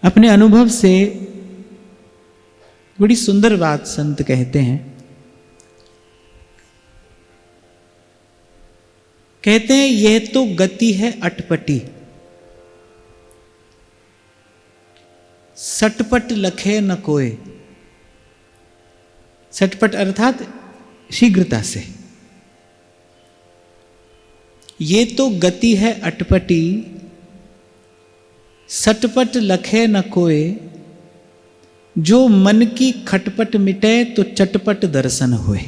अपने अनुभव से बड़ी सुंदर बात संत कहते हैं। कहते हैं यह तो गति है अटपटी, सटपट लखे न कोय। सटपट अर्थात शीघ्रता से। ये तो गति है अटपटी, सटपट लखे न कोय। जो मन की खटपट मिटे तो चटपट दर्शन होए।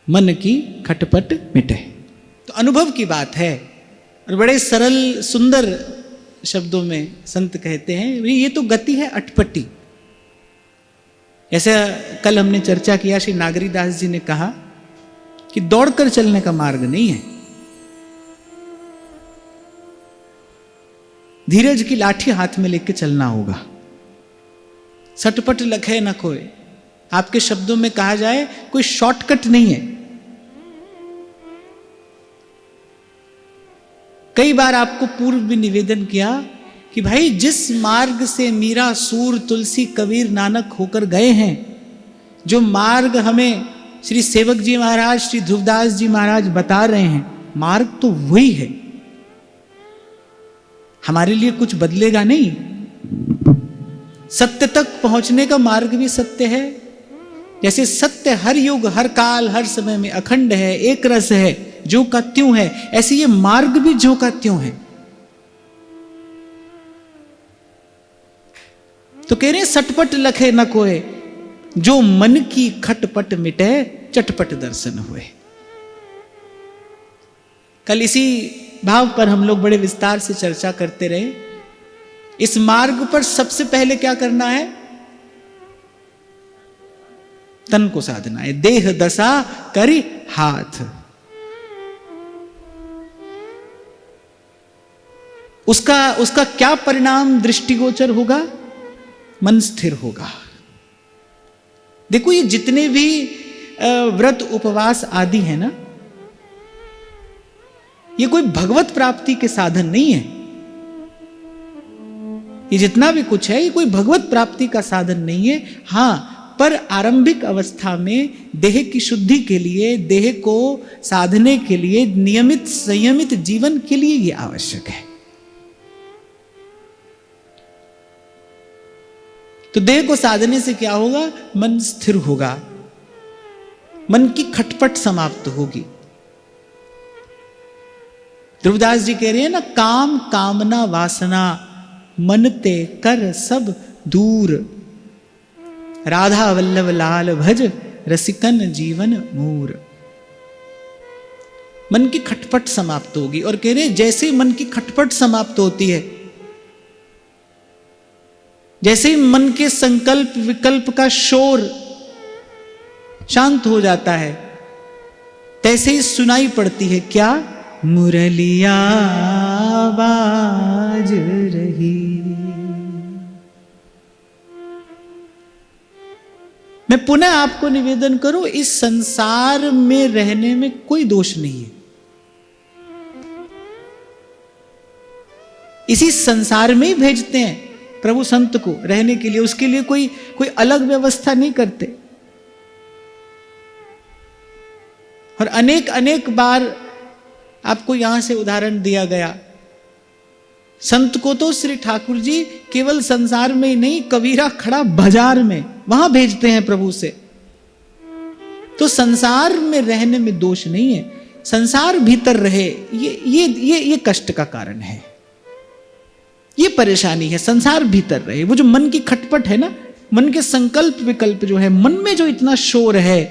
मन की खटपट मिटे, तो अनुभव की बात है। और बड़े सरल सुंदर शब्दों में संत कहते हैं ये तो गति है अटपटी। ऐसा कल हमने चर्चा किया, श्री नागरीदास जी ने कहा कि दौड़कर चलने का मार्ग नहीं है, धीरज की लाठी हाथ में लेके चलना होगा। सटपट लखे न कोय, आपके शब्दों में कहा जाए कोई शॉर्टकट नहीं है। कई बार आपको पूर्व भी निवेदन किया कि भाई जिस मार्ग से मीरा, सूर, तुलसी, कबीर, नानक होकर गए हैं, जो मार्ग हमें श्री सेवक जी महाराज, श्री ध्रुवदास जी महाराज बता रहे हैं, मार्ग तो वही है। हमारे लिए कुछ बदलेगा नहीं। सत्य तक पहुंचने का मार्ग भी सत्य है। जैसे सत्य हर युग, हर काल, हर समय में अखंड है, एक रस है, जो का त्यों है, ऐसे ये मार्ग भी जो का त्यों है। तो कह रहे सटपट लखे न कोय, जो मन की खटपट मिटे चटपट दर्शन हुए। कल इसी भाव पर हम लोग बड़े विस्तार से चर्चा करते रहे। इस मार्ग पर सबसे पहले क्या करना है? तन को साधना है। देह दशा करी हाथ। उसका क्या परिणाम दृष्टिगोचर होगा? मन स्थिर होगा। देखो ये जितने भी व्रत उपवास आदि है ना, ये कोई भगवत प्राप्ति के साधन नहीं है। ये जितना भी कुछ है ये कोई भगवत प्राप्ति का साधन नहीं है। हां, पर आरंभिक अवस्था में देह की शुद्धि के लिए, देह को साधने के लिए, नियमित संयमित जीवन के लिए ये आवश्यक है। तो देह को साधने से क्या होगा? मन स्थिर होगा, मन की खटपट समाप्त होगी। ध्रुवदास जी कह रहे हैं ना, काम कामना वासना मन ते कर सब दूर। राधा वल्लभ लाल भज रसिकन जीवन मूर। मन की खटपट समाप्त होगी। और कह रहे जैसे मन की खटपट समाप्त होती है, जैसे ही मन के संकल्प विकल्प का शोर शांत हो जाता है, तैसे ही सुनाई पड़ती है क्या? मुरलिया बाज रही। मैं पुनः आपको निवेदन करूं, इस संसार में रहने में कोई दोष नहीं है। इसी संसार में ही भेजते हैं प्रभु संत को रहने के लिए। उसके लिए कोई अलग व्यवस्था नहीं करते। और अनेक अनेक बार आपको यहां से उदाहरण दिया गया। संत को तो श्री ठाकुर जी केवल संसार में ही नहीं, कबीरा खड़ा बाजार में, वहां भेजते हैं प्रभु से। तो संसार में रहने में दोष नहीं है। संसार भीतर रहे, ये कष्ट का कारण है, ये परेशानी है। संसार भीतर रहे, वो जो मन की खटपट है ना, मन के संकल्प विकल्प जो है, मन में जो इतना शोर है,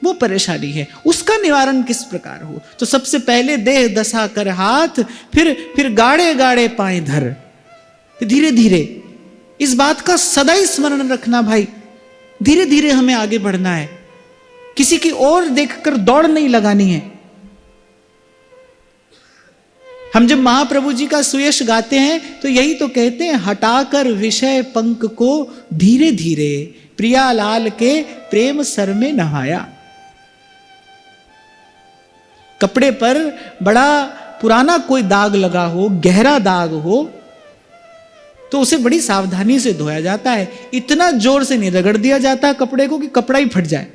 वो परेशानी है। उसका निवारण किस प्रकार हो? तो सबसे पहले देह दशा कर हाथ, फिर गाड़े गाड़े पाए धर। धीरे धीरे इस बात का सदा ही स्मरण रखना भाई, धीरे धीरे हमें आगे बढ़ना है। किसी की ओर देखकर दौड़ नहीं लगानी है। हम जब महाप्रभु जी का सुयश गाते हैं तो यही तो कहते हैं, हटाकर विषय पंख को धीरे धीरे प्रियालाल के प्रेम सर में नहाया। कपड़े पर बड़ा पुराना कोई दाग लगा हो, गहरा दाग हो, तो उसे बड़ी सावधानी से धोया जाता है। इतना जोर से नहीं रगड़ दिया जाता कपड़े को कि कपड़ा ही फट जाए,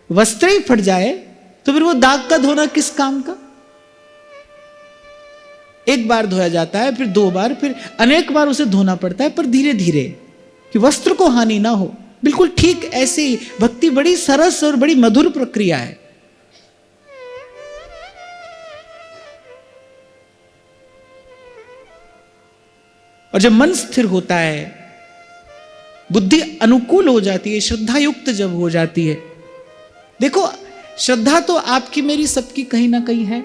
वस्त्र ही फट जाए, तो फिर वो दाग का धोना किस काम का। एक बार धोया जाता है, फिर 2 बार, फिर अनेक बार उसे धोना पड़ता है, पर धीरे धीरे, कि वस्त्र को हानि ना हो। बिल्कुल ठीक ऐसे ही भक्ति बड़ी सरस और बड़ी मधुर प्रक्रिया है। और जब मन स्थिर होता है, बुद्धि अनुकूल हो जाती है, श्रद्धा युक्त जब हो जाती है। देखो, श्रद्धा तो आपकी मेरी सबकी कहीं ना कहीं है।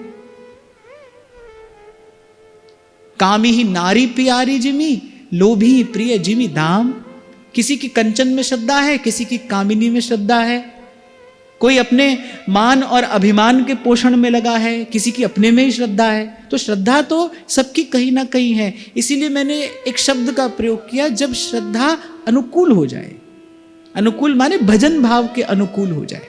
कामी ही नारी प्यारी जिमी, लोभी प्रिय जिमी दाम। किसी की कंचन में श्रद्धा है, किसी की कामिनी में श्रद्धा है। कोई अपने मान और अभिमान के पोषण में लगा है, किसी की अपने में ही श्रद्धा है। तो श्रद्धा तो सबकी कहीं ना कहीं है। इसीलिए मैंने एक शब्द का प्रयोग किया, जब श्रद्धा अनुकूल हो जाए। अनुकूल माने भजन भाव के अनुकूल हो जाए।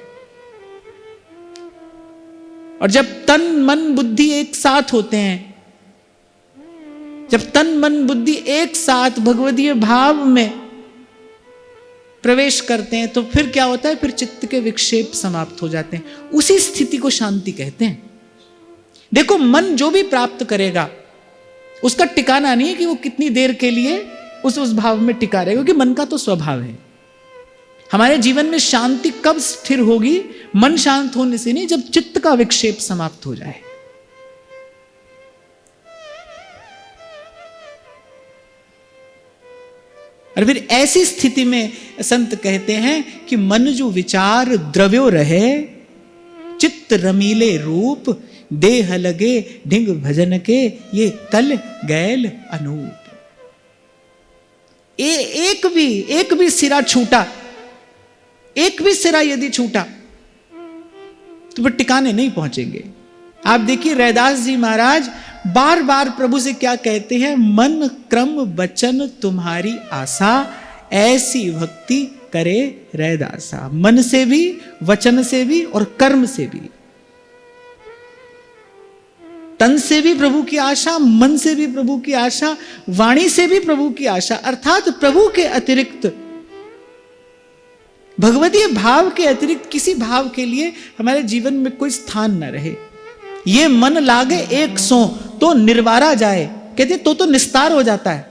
और जब तन मन बुद्धि एक साथ होते हैं, जब तन मन बुद्धि एक साथ भगवदीय भाव में प्रवेश करते हैं, तो फिर क्या होता है, फिर चित्त के विक्षेप समाप्त हो जाते हैं। उसी स्थिति को शांति कहते हैं। देखो, मन जो भी प्राप्त करेगा उसका ठिकाना नहीं है कि वो कितनी देर के लिए उस भाव में टिका रहेगा, क्योंकि मन का तो स्वभाव है। हमारे जीवन में शांति कब स्थिर होगी? मन शांत होने से नहीं, जब चित्त का विक्षेप समाप्त हो जाए। और फिर ऐसी स्थिति में संत कहते हैं कि मन जो विचार द्रव्यो रहे, चित्त रमीले रूप, देह लगे ढिंग भजन के, ये कल गैल अनूप। एक भी सिरा छूटा, एक भी सिरा यदि छूटा तो फिर टिकाने नहीं पहुंचेंगे। आप देखिए, रैदास जी महाराज बार बार प्रभु से क्या कहते हैं, मन क्रम वचन तुम्हारी आशा, ऐसी भक्ति करे रैदासा। मन से भी, वचन से भी और कर्म से भी। तन से भी प्रभु की आशा, मन से भी प्रभु की आशा, वाणी से भी प्रभु की आशा। अर्थात प्रभु के अतिरिक्त, भगवतीय भाव के अतिरिक्त किसी भाव के लिए हमारे जीवन में कोई स्थान न रहे। ये मन लागे एक सो तो निर्वारा जाए, कहते तो निस्तार हो जाता है।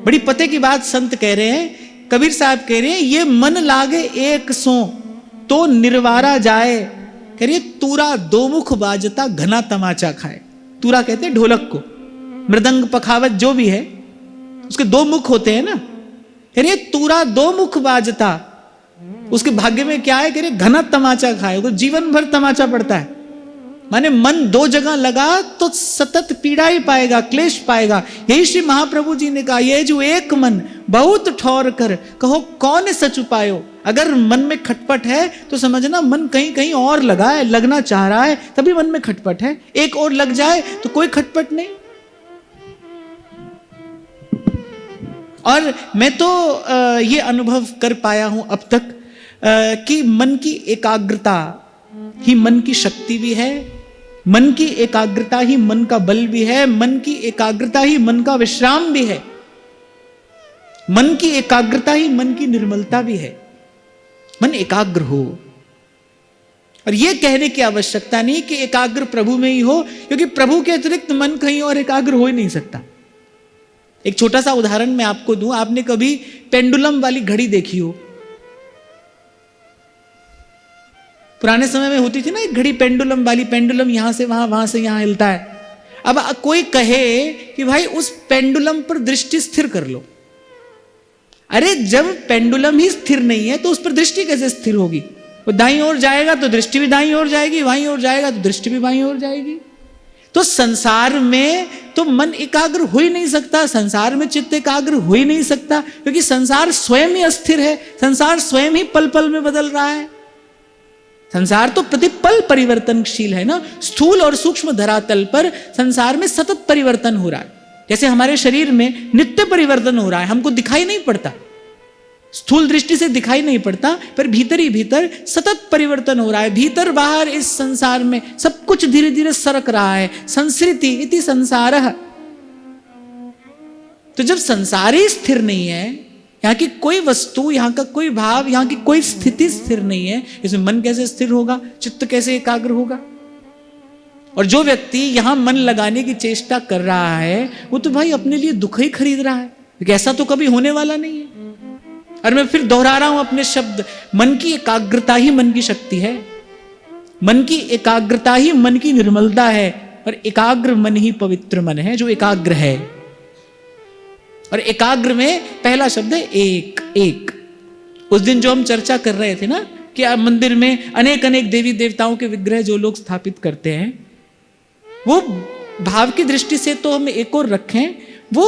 बड़ी पते की बात संत कह रहे हैं, कबीर साहब कह रहे हैं, ये मन लागे एक सो तो निर्वारा जाए। कह रही है, तूरा दो मुख बाजता घना तमाचा खाए। तूरा कहते हैं ढोलक को, मृदंग पखावत जो भी है उसके 2 मुख होते हैं ना। कह रही है, तूरा 2 मुख बाजता, उसके भाग्य में क्या है, कह रही घना तमाचा खाए, वो जीवन भर तमाचा पड़ता है। माने मन 2 जगह लगा तो सतत पीड़ा ही पाएगा, क्लेश पाएगा। यही श्री महाप्रभु जी ने कहा, ये जो एक मन बहुत ठौर कर कहो कौन सच उपायो। अगर मन में खटपट है तो समझना मन कहीं कहीं और लगा है, लगना चाह रहा है, तभी मन में खटपट है। एक और लग जाए तो कोई खटपट नहीं। और मैं तो ये अनुभव कर पाया हूं अब तक कि मन की एकाग्रता ही मन की शक्ति भी है, मन की एकाग्रता ही मन का बल भी है, मन की एकाग्रता ही मन का विश्राम भी है, मन की एकाग्रता ही मन की निर्मलता भी है। मन एकाग्र हो, और यह कहने की आवश्यकता नहीं कि एकाग्र प्रभु में ही हो, क्योंकि प्रभु के अतिरिक्त मन कहीं और एकाग्र हो ही नहीं सकता। एक छोटा सा उदाहरण मैं आपको दूं, आपने कभी पेंडुलम वाली घड़ी देखी हो? पुराने समय में होती थी ना एक घड़ी पेंडुलम वाली, पेंडुलम यहां से वहां, वहां से यहां हिलता है। अब कोई कहे कि भाई उस पेंडुलम पर दृष्टि स्थिर कर लो। अरे जब पेंडुलम ही स्थिर नहीं है तो उस पर दृष्टि कैसे स्थिर होगी? वो दाईं ओर जाएगा तो दृष्टि भी दाईं ओर जाएगी, बाईं ओर जाएगा तो दृष्टि भी बाईं ओर जाएगी। तो संसार में तो मन एकाग्र हो ही नहीं सकता, संसार में चित्त एकाग्र हो ही नहीं सकता, क्योंकि संसार स्वयं ही अस्थिर है, संसार स्वयं ही पल पल में बदल रहा है। संसार तो प्रतिपल परिवर्तनशील है ना। स्थूल और सूक्ष्म धरातल पर संसार में सतत परिवर्तन हो रहा है। जैसे हमारे शरीर में नित्य परिवर्तन हो रहा है, हमको दिखाई नहीं पड़ता, स्थूल दृष्टि से दिखाई नहीं पड़ता, पर भीतर ही भीतर सतत परिवर्तन हो रहा है। भीतर बाहर इस संसार में सब कुछ धीरे धीरे सरक रहा है। संसृति इति संसारः, तो जब संसार ही स्थिर नहीं है, यहाँ की कोई वस्तु, यहाँ का कोई भाव, यहाँ की कोई स्थिति स्थिर नहीं है, इसमें मन कैसे स्थिर होगा, चित्त कैसे एकाग्र होगा? और जो व्यक्ति यहां मन लगाने की चेष्टा कर रहा है वो तो भाई अपने लिए दुख ही खरीद रहा है, क्योंकि ऐसा तो कभी होने वाला नहीं है। और मैं फिर दोहरा रहा हूं अपने शब्द, मन की एकाग्रता ही मन की शक्ति है, मन की एकाग्रता ही मन की निर्मलता है, और एकाग्र मन ही पवित्र मन है जो एकाग्र है। और एकाग्र में पहला शब्द है एक। एक उस दिन जो हम चर्चा कर रहे थे ना कि आप मंदिर में अनेक अनेक देवी देवताओं के विग्रह जो लोग स्थापित करते हैं, वो भाव की दृष्टि से तो हम एक और रखें, वो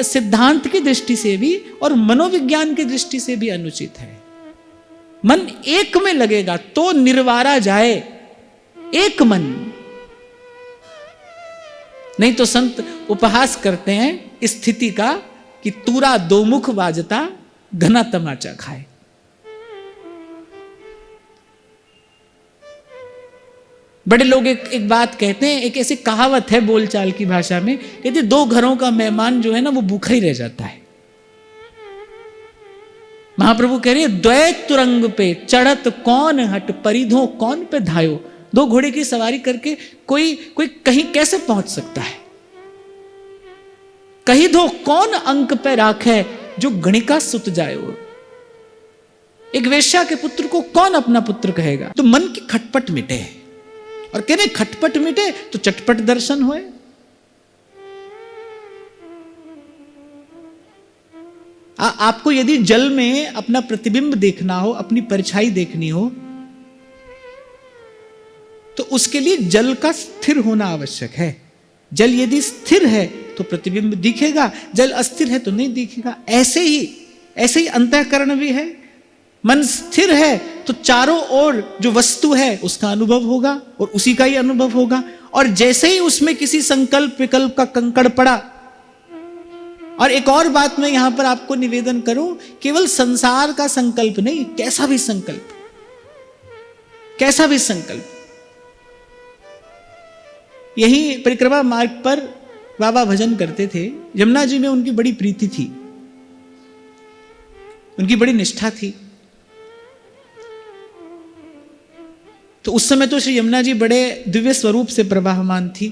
सिद्धांत की दृष्टि से भी और मनोविज्ञान की दृष्टि से भी अनुचित है। मन एक में लगेगा तो निर्वारा जाए, एक मन। नहीं तो संत उपहास करते हैं इस स्थिति का कि तूरा दो मुख बाजता घना तमाचा खाए। बड़े लोग एक बात कहते हैं, एक ऐसी कहावत है बोलचाल की भाषा में, कहते दो घरों का मेहमान जो है ना वो भूखा ही रह जाता है। महाप्रभु कह रहे हैं द्वैत तुरंग पे चढ़त कौन हट परिधो कौन पे धायो। दो घोड़े की सवारी करके कोई कहीं कैसे पहुंच सकता है? कही दो कौन अंक पे राखे जो गणिका सुत जायो। एक वेश्या के पुत्र को कौन अपना पुत्र कहेगा? तो मन की खटपट मिटे, और कह रहे खटपट मिटे तो चटपट दर्शन होए। आपको यदि जल में अपना प्रतिबिंब देखना हो, अपनी परछाई देखनी हो, तो उसके लिए जल का स्थिर होना आवश्यक है। जल यदि स्थिर है तो प्रतिबिंब दिखेगा, जल अस्थिर है तो नहीं दिखेगा। ऐसे ही अंतःकरण भी है। मन स्थिर है तो चारों ओर जो वस्तु है उसका अनुभव होगा और उसी का ही अनुभव होगा। और जैसे ही उसमें किसी संकल्प विकल्प का कंकड़ पड़ा, और एक और बात मैं यहां पर आपको निवेदन करूं, केवल संसार का संकल्प नहीं, कैसा भी संकल्प, कैसा भी संकल्प। यही परिक्रमा मार्ग पर बाबा भजन करते थे। यमुना जी में उनकी बड़ी प्रीति थी, उनकी बड़ी निष्ठा थी। तो उस समय तो श्री यमुना जी बड़े दिव्य स्वरूप से प्रवाहमान थी।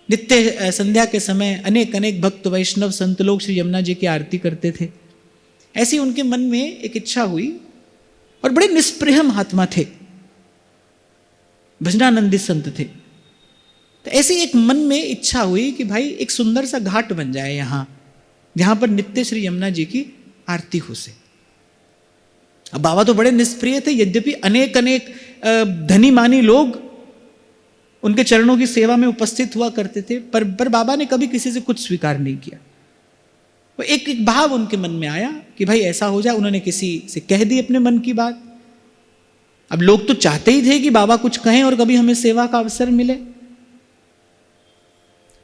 नित्य संध्या के समय अनेक अनेक भक्त वैष्णव संत लोग श्री यमुना जी की आरती करते थे। ऐसी उनके मन में एक इच्छा हुई, और बड़े निष्प्रिय महात्मा थे, भजनानंदी संत थे। तो ऐसी एक मन में इच्छा हुई कि भाई एक सुंदर सा घाट बन जाए यहां, जहां पर नित्य श्री यमुना जी की आरती हो से। अब बाबा तो बड़े निष्प्रिय थे, यद्यपि अनेक अनेक धनी मानी लोग उनके चरणों की सेवा में उपस्थित हुआ करते थे, पर बाबा ने कभी किसी से कुछ स्वीकार नहीं किया। वो एक भाव उनके मन में आया कि भाई ऐसा हो जाए। उन्होंने किसी से कह दी अपने मन की बात। अब लोग तो चाहते ही थे कि बाबा कुछ कहें और कभी हमें सेवा का अवसर मिले,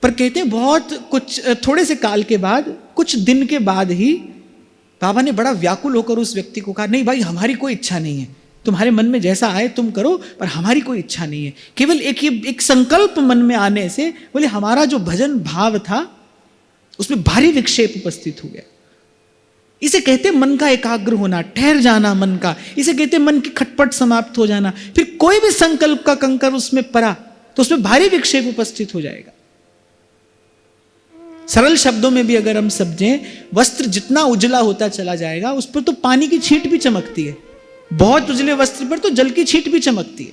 पर कहते हैं बहुत कुछ थोड़े से काल के बाद, कुछ दिन के बाद ही बाबा ने बड़ा व्याकुल होकर उस व्यक्ति को कहा, नहीं भाई हमारी कोई इच्छा नहीं है, तुम्हारे मन में जैसा आए तुम करो, पर हमारी कोई इच्छा नहीं है। केवल एक संकल्प मन में आने से बोले हमारा जो भजन भाव था उसमें भारी विक्षेप उपस्थित हो गया। इसे कहते मन का एकाग्र होना, ठहर जाना मन का। इसे कहते मन की खटपट समाप्त हो जाना। फिर कोई भी संकल्प का कंकर उसमें पड़ा तो उसमें भारी विक्षेप उपस्थित हो जाएगा। सरल शब्दों में भी अगर हम समझें, वस्त्र जितना उजला होता चला जाएगा उस पर तो पानी की छींट भी चमकती है। बहुत उजले वस्त्र पर तो जल की छींट भी चमकती है।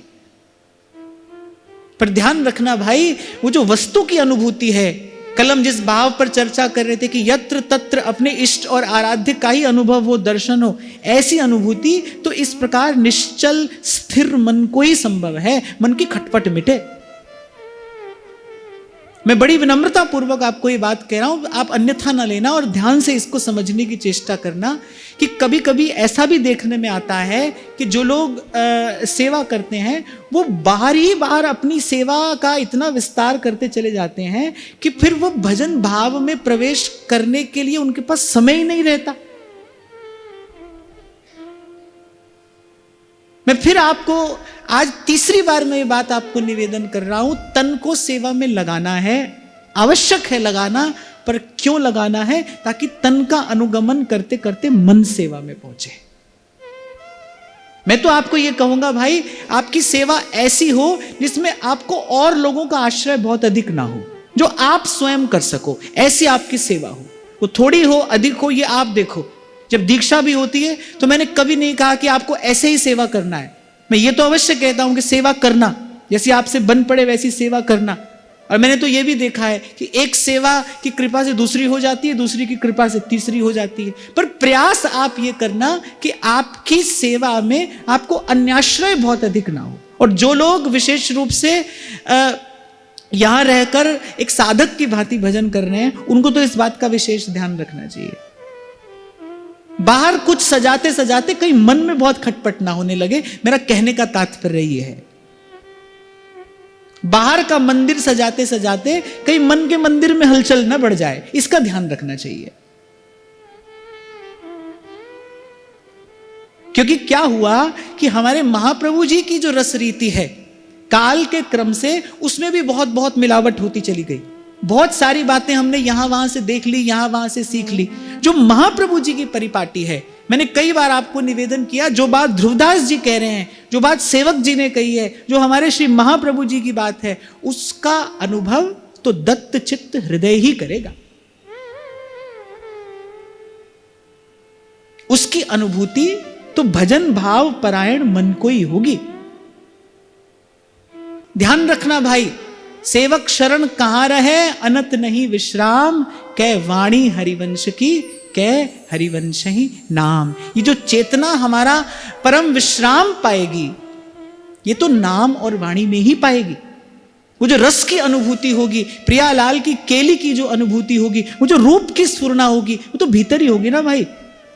पर ध्यान रखना भाई, वो जो वस्तु की अनुभूति है, कलम जिस भाव पर चर्चा कर रहे थे कि यत्र तत्र अपने इष्ट और आराध्य का ही अनुभव हो, दर्शन हो, ऐसी अनुभूति तो इस प्रकार निश्चल स्थिर मन को ही संभव है। मन की खटपट मिटे। मैं बड़ी विनम्रता पूर्वक आपको ये बात कह रहा हूं, आप अन्यथा ना लेना और ध्यान से इसको समझने की चेष्टा करना कि कभी कभी ऐसा भी देखने में आता है कि जो लोग सेवा करते हैं वो बाहर अपनी सेवा का इतना विस्तार करते चले जाते हैं कि फिर वो भजन भाव में प्रवेश करने के लिए उनके पास समय ही नहीं रहता। मैं फिर आपको आज तीसरी बार मैं ये बात आपको निवेदन कर रहा हूं, तन को सेवा में लगाना है, आवश्यक है लगाना, पर क्यों लगाना है? ताकि तन का अनुगमन करते करते मन सेवा में पहुंचे। मैं तो आपको यह कहूंगा भाई, आपकी सेवा ऐसी हो जिसमें आपको और लोगों का आश्रय बहुत अधिक ना हो, जो आप स्वयं कर सको, ऐसी आपकी सेवा हो। वो थोड़ी हो अधिक हो ये आप देखो। जब दीक्षा भी होती है तो मैंने कभी नहीं कहा कि आपको ऐसे ही सेवा करना है। मैं ये तो अवश्य कहता हूं कि सेवा करना, जैसी आपसे बन पड़े वैसी सेवा करना। और मैंने तो ये भी देखा है कि एक सेवा की कृपा से दूसरी हो जाती है, दूसरी की कृपा से तीसरी हो जाती है। पर प्रयास आप ये करना कि आपकी सेवा में आपको अन्याश्रय बहुत अधिक ना हो। और जो लोग विशेष रूप से यहां रहकर एक साधक की भांति भजन कर रहे हैं, उनको तो इस बात का विशेष ध्यान रखना चाहिए। बाहर कुछ सजाते सजाते कहीं मन में बहुत खटपट ना होने लगे, मेरा कहने का तात्पर्य ये है। बाहर का मंदिर सजाते सजाते कहीं मन के मंदिर में हलचल ना बढ़ जाए, इसका ध्यान रखना चाहिए। क्योंकि क्या हुआ कि हमारे महाप्रभु जी की जो रस रीति है, काल के क्रम से उसमें भी बहुत बहुत मिलावट होती चली गई। बहुत सारी बातें हमने यहां वहां से देख ली, यहां वहां से सीख ली। जो महाप्रभु जी की परिपाटी है, मैंने कई बार आपको निवेदन किया, जो बात ध्रुवदास जी कह रहे हैं, जो बात सेवक जी ने कही है, जो हमारे श्री महाप्रभु जी की बात है, उसका अनुभव तो दत्त चित्त हृदय ही करेगा। उसकी अनुभूति तो भजन भाव परायण मन को ही होगी। ध्यान रखना भाई, सेवक शरण कहां रहे, अनत नहीं विश्राम, कै वाणी हरिवंश की, कै हरिवंश ही नाम। ये जो चेतना हमारा परम विश्राम पाएगी, ये तो नाम और वाणी में ही पाएगी। वो जो रस की अनुभूति होगी, प्रियालाल की केली की जो अनुभूति होगी, वो जो रूप की स्फुरना होगी, वो तो भीतर ही होगी ना भाई।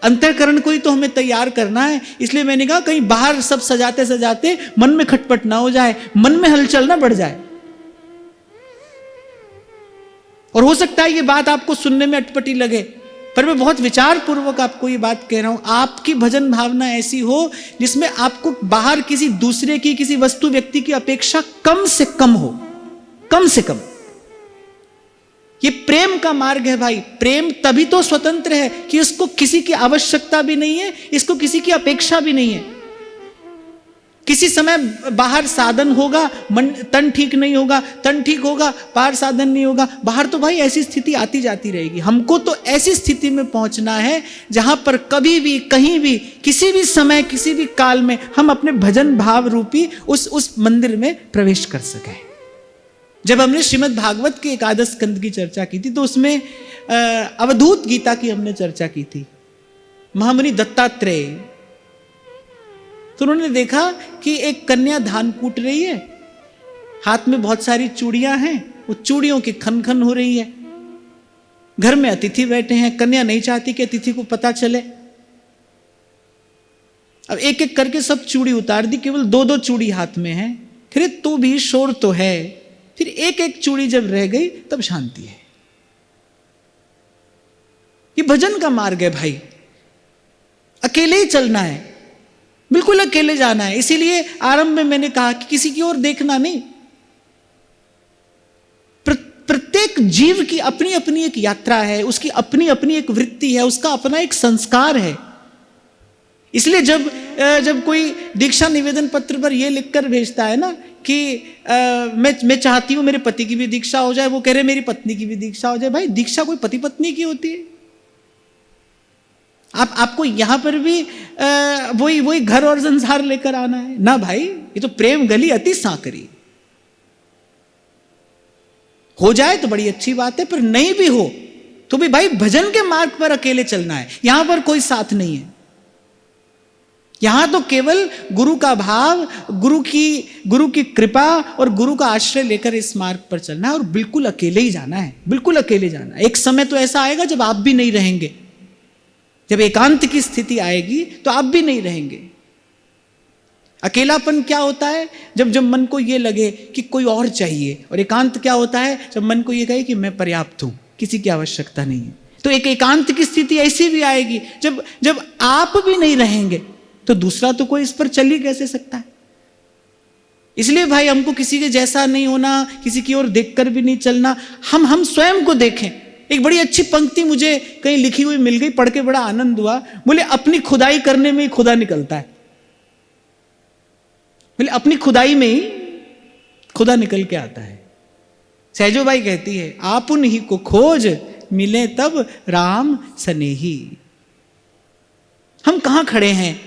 अंतःकरण को ही तो हमें तैयार करना है। इसलिए मैंने कहा कहीं बाहर सब सजाते सजाते मन में खटपट ना हो जाए, मन में हलचल ना बढ़ जाए। और हो सकता है ये बात आपको सुनने में अटपटी लगे, पर मैं बहुत विचार पूर्वक आपको ये बात कह रहा हूं। आपकी भजन भावना ऐसी हो जिसमें आपको बाहर किसी दूसरे की, किसी वस्तु व्यक्ति की अपेक्षा कम से कम हो, कम से कम। ये प्रेम का मार्ग है भाई। प्रेम तभी तो स्वतंत्र है कि इसको किसी की आवश्यकता भी नहीं है, इसको किसी की अपेक्षा भी नहीं है। किसी समय बाहर साधन होगा, मन तन ठीक नहीं होगा, तन ठीक होगा, बाहर साधन नहीं होगा। बाहर तो भाई ऐसी स्थिति आती जाती रहेगी। हमको तो ऐसी स्थिति में पहुंचना है जहां पर कभी भी, कहीं भी, किसी भी समय, किसी भी काल में हम अपने भजन भाव रूपी उस मंदिर में प्रवेश कर सकें। जब हमने श्रीमद् भागवत के एकादश स्कंद की चर्चा की थी, तो उसमें अवधूत गीता की हमने चर्चा की थी। महामुनि दत्तात्रेय, तो उन्होंने देखा कि एक कन्या धान कूट रही है, हाथ में बहुत सारी चूड़ियां हैं, वो चूड़ियों की खन खन हो रही है। घर में अतिथि बैठे हैं, कन्या नहीं चाहती कि अतिथि को पता चले। अब एक एक करके सब चूड़ी उतार दी, केवल दो दो चूड़ी हाथ में है। फिर तो भी शोर तो है। फिर एक एक चूड़ी जब रह गई तब शांति है। ये भजन का मार्ग है भाई। अकेले ही चलना है, बिल्कुल अकेले जाना है। इसीलिए आरंभ में मैंने कहा कि किसी की ओर देखना नहीं। प्रत्येक जीव की अपनी अपनी एक यात्रा है, उसकी अपनी अपनी एक वृत्ति है, उसका अपना एक संस्कार है। इसलिए जब कोई दीक्षा निवेदन पत्र पर यह लिखकर भेजता है ना कि मैं चाहती हूं मेरे पति की भी दीक्षा हो जाए, वो कह रहे मेरी पत्नी की भी दीक्षा हो जाए। भाई दीक्षा कोई पति पत्नी की होती है? आपको यहां पर भी वही घर और संसार लेकर आना है ना भाई। ये तो प्रेम गली अति सांकरी। हो जाए तो बड़ी अच्छी बात है, पर नहीं भी हो तो भी भाई भजन के मार्ग पर अकेले चलना है। यहां पर कोई साथ नहीं है। यहां तो केवल गुरु का भाव, गुरु की कृपा और गुरु का आश्रय लेकर इस मार्ग पर चलना है, और बिल्कुल अकेले ही जाना है, बिल्कुल अकेले जाना है। एक समय तो ऐसा आएगा जब आप भी नहीं रहेंगे, जब एकांत की स्थिति आएगी तो आप भी नहीं रहेंगे। अकेलापन क्या होता है? जब मन को यह लगे कि कोई और चाहिए। और एकांत क्या होता है? जब मन को यह कहे कि मैं पर्याप्त हूं, किसी की आवश्यकता नहीं है। तो एक एकांत की स्थिति ऐसी भी आएगी जब आप भी नहीं रहेंगे, तो दूसरा तो कोई इस पर चल ही कैसे सकता है। इसलिए भाई हमको किसी के जैसा नहीं होना, किसी की ओर देखकर भी नहीं चलना। हम स्वयं को देखें। एक बड़ी अच्छी पंक्ति मुझे कहीं लिखी हुई मिल गई, पढ़ के बड़ा आनंद हुआ। बोले अपनी खुदाई करने में ही खुदा निकलता है। बोले अपनी खुदाई में ही खुदा निकल के आता है। सहजो बाई कहती है, आप उन्हीं को खोज मिले तब राम सनेही। हम कहां खड़े हैं,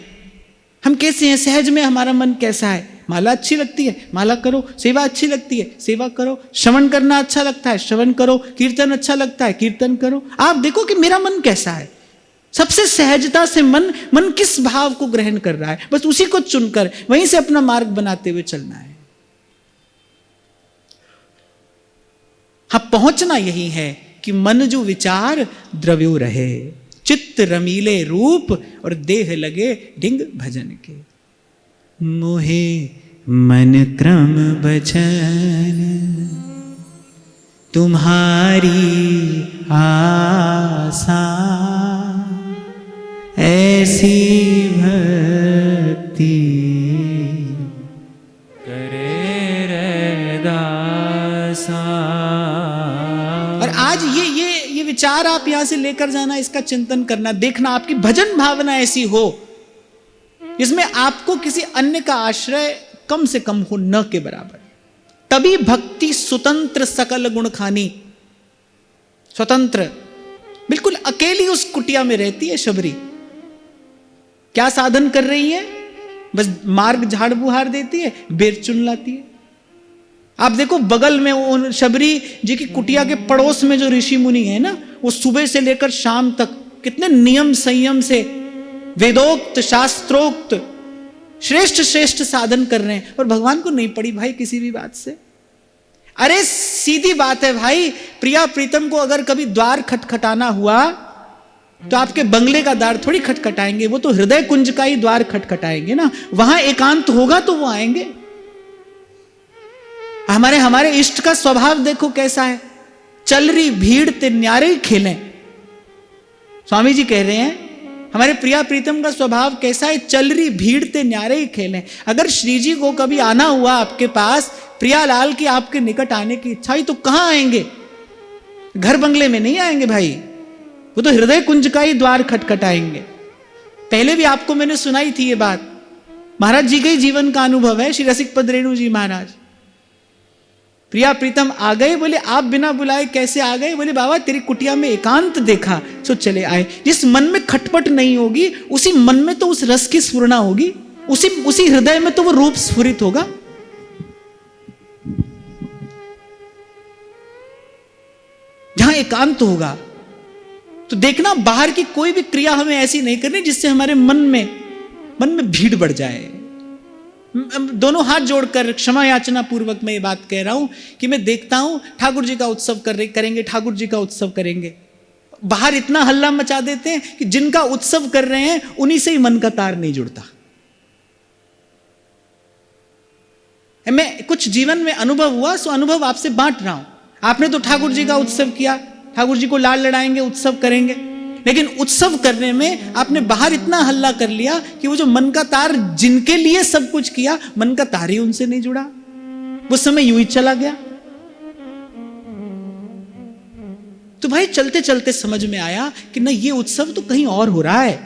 हम कैसे हैं, सहज में हमारा मन कैसा है। माला अच्छी लगती है, माला करो। सेवा अच्छी लगती है, सेवा करो। श्रवण करना अच्छा लगता है, श्रवण करो। कीर्तन अच्छा लगता है, कीर्तन करो। आप देखो कि मेरा मन कैसा है। सबसे सहजता से मन किस भाव को ग्रहण कर रहा है, बस उसी को चुनकर वहीं से अपना मार्ग बनाते हुए चलना है। हाँ, पहुंचना यही है कि मन जो विचार द्रव्यो रहे, चित्त रमीले रूप और देह लगे ढिंग भजन के। मोहे मन क्रम बचन तुम्हारी आसा, ऐसी भक्ति करे रे दासा। और आज ये विचार आप यहां से लेकर जाना, इसका चिंतन करना, देखना आपकी भजन भावना ऐसी हो जिसमें आपको किसी अन्य का आश्रय कम से कम हो, न के बराबर। तभी भक्ति स्वतंत्र सकल गुण खानी। स्वतंत्र, बिल्कुल अकेली उस कुटिया में रहती है शबरी। क्या साधन कर रही है, बस मार्ग झाड़ बुहार देती है, बेर चुन लाती है। आप देखो बगल में उन शबरी जी की कुटिया के पड़ोस में जो ऋषि मुनि है ना, वो सुबह से लेकर शाम तक कितने नियम संयम से वेदोक्त शास्त्रोक्त श्रेष्ठ श्रेष्ठ साधन कर रहे हैं, और भगवान को नहीं पड़ी भाई किसी भी बात से। अरे सीधी बात है भाई, प्रिया प्रीतम को अगर कभी द्वार खटखटाना हुआ तो आपके बंगले का द्वार थोड़ी खटखटाएंगे, वो तो हृदय कुंज का ही द्वार खटखटाएंगे ना। वहां एकांत होगा तो वो आएंगे। हमारे इष्ट का स्वभाव देखो कैसा है, चल रही भीड़ ते न्यारे खेलें। स्वामी जी कह रहे हैं हमारे प्रिया प्रीतम का स्वभाव कैसा है, चल रही भीड़ ते न्यारे ही खेलें। अगर श्री जी को कभी आना हुआ आपके पास, प्रियालाल की आपके निकट आने की इच्छा हुई, तो कहां आएंगे, घर बंगले में नहीं आएंगे भाई, वो तो हृदय कुंज का ही द्वार खटखटाएंगे। पहले भी आपको मैंने सुनाई थी ये बात, महाराज जी के ही जीवन का अनुभव है। श्री रसिकपद रेणु जी महाराज, प्रिया प्रीतम आ गए, बोले आप बिना बुलाए कैसे आ गए? बोले बाबा तेरी कुटिया में एकांत देखा सो चले आए। जिस मन में खटपट नहीं होगी, उसी मन में तो उस रस की स्फुरना होगी, उसी हृदय में तो वो रूप स्फुरित होगा। जहां एकांत होगा तो देखना बाहर की कोई भी क्रिया हमें ऐसी नहीं करनी जिससे हमारे मन में भीड़ बढ़ जाए। दोनों हाथ जोड़कर क्षमा याचना पूर्वक मैं ये बात कह रहा हूं कि मैं देखता हूं ठाकुर जी का उत्सव करेंगे, ठाकुर जी का उत्सव करेंगे, बाहर इतना हल्ला मचा देते हैं कि जिनका उत्सव कर रहे हैं उन्हीं से ही मन का तार नहीं जुड़ता। मैं कुछ जीवन में अनुभव हुआ, सो अनुभव आपसे बांट रहा हूं। आपने तो ठाकुर जी का उत्सव किया, ठाकुर जी को लाल लड़ाएंगे, उत्सव करेंगे, लेकिन उत्सव करने में आपने बाहर इतना हल्ला कर लिया कि वो जो मन का तार जिनके लिए सब कुछ किया, मन का तार ही उनसे नहीं जुड़ा, वो समय यूं ही चला गया। तो भाई चलते चलते समझ में आया कि ना, ये उत्सव तो कहीं और हो रहा है,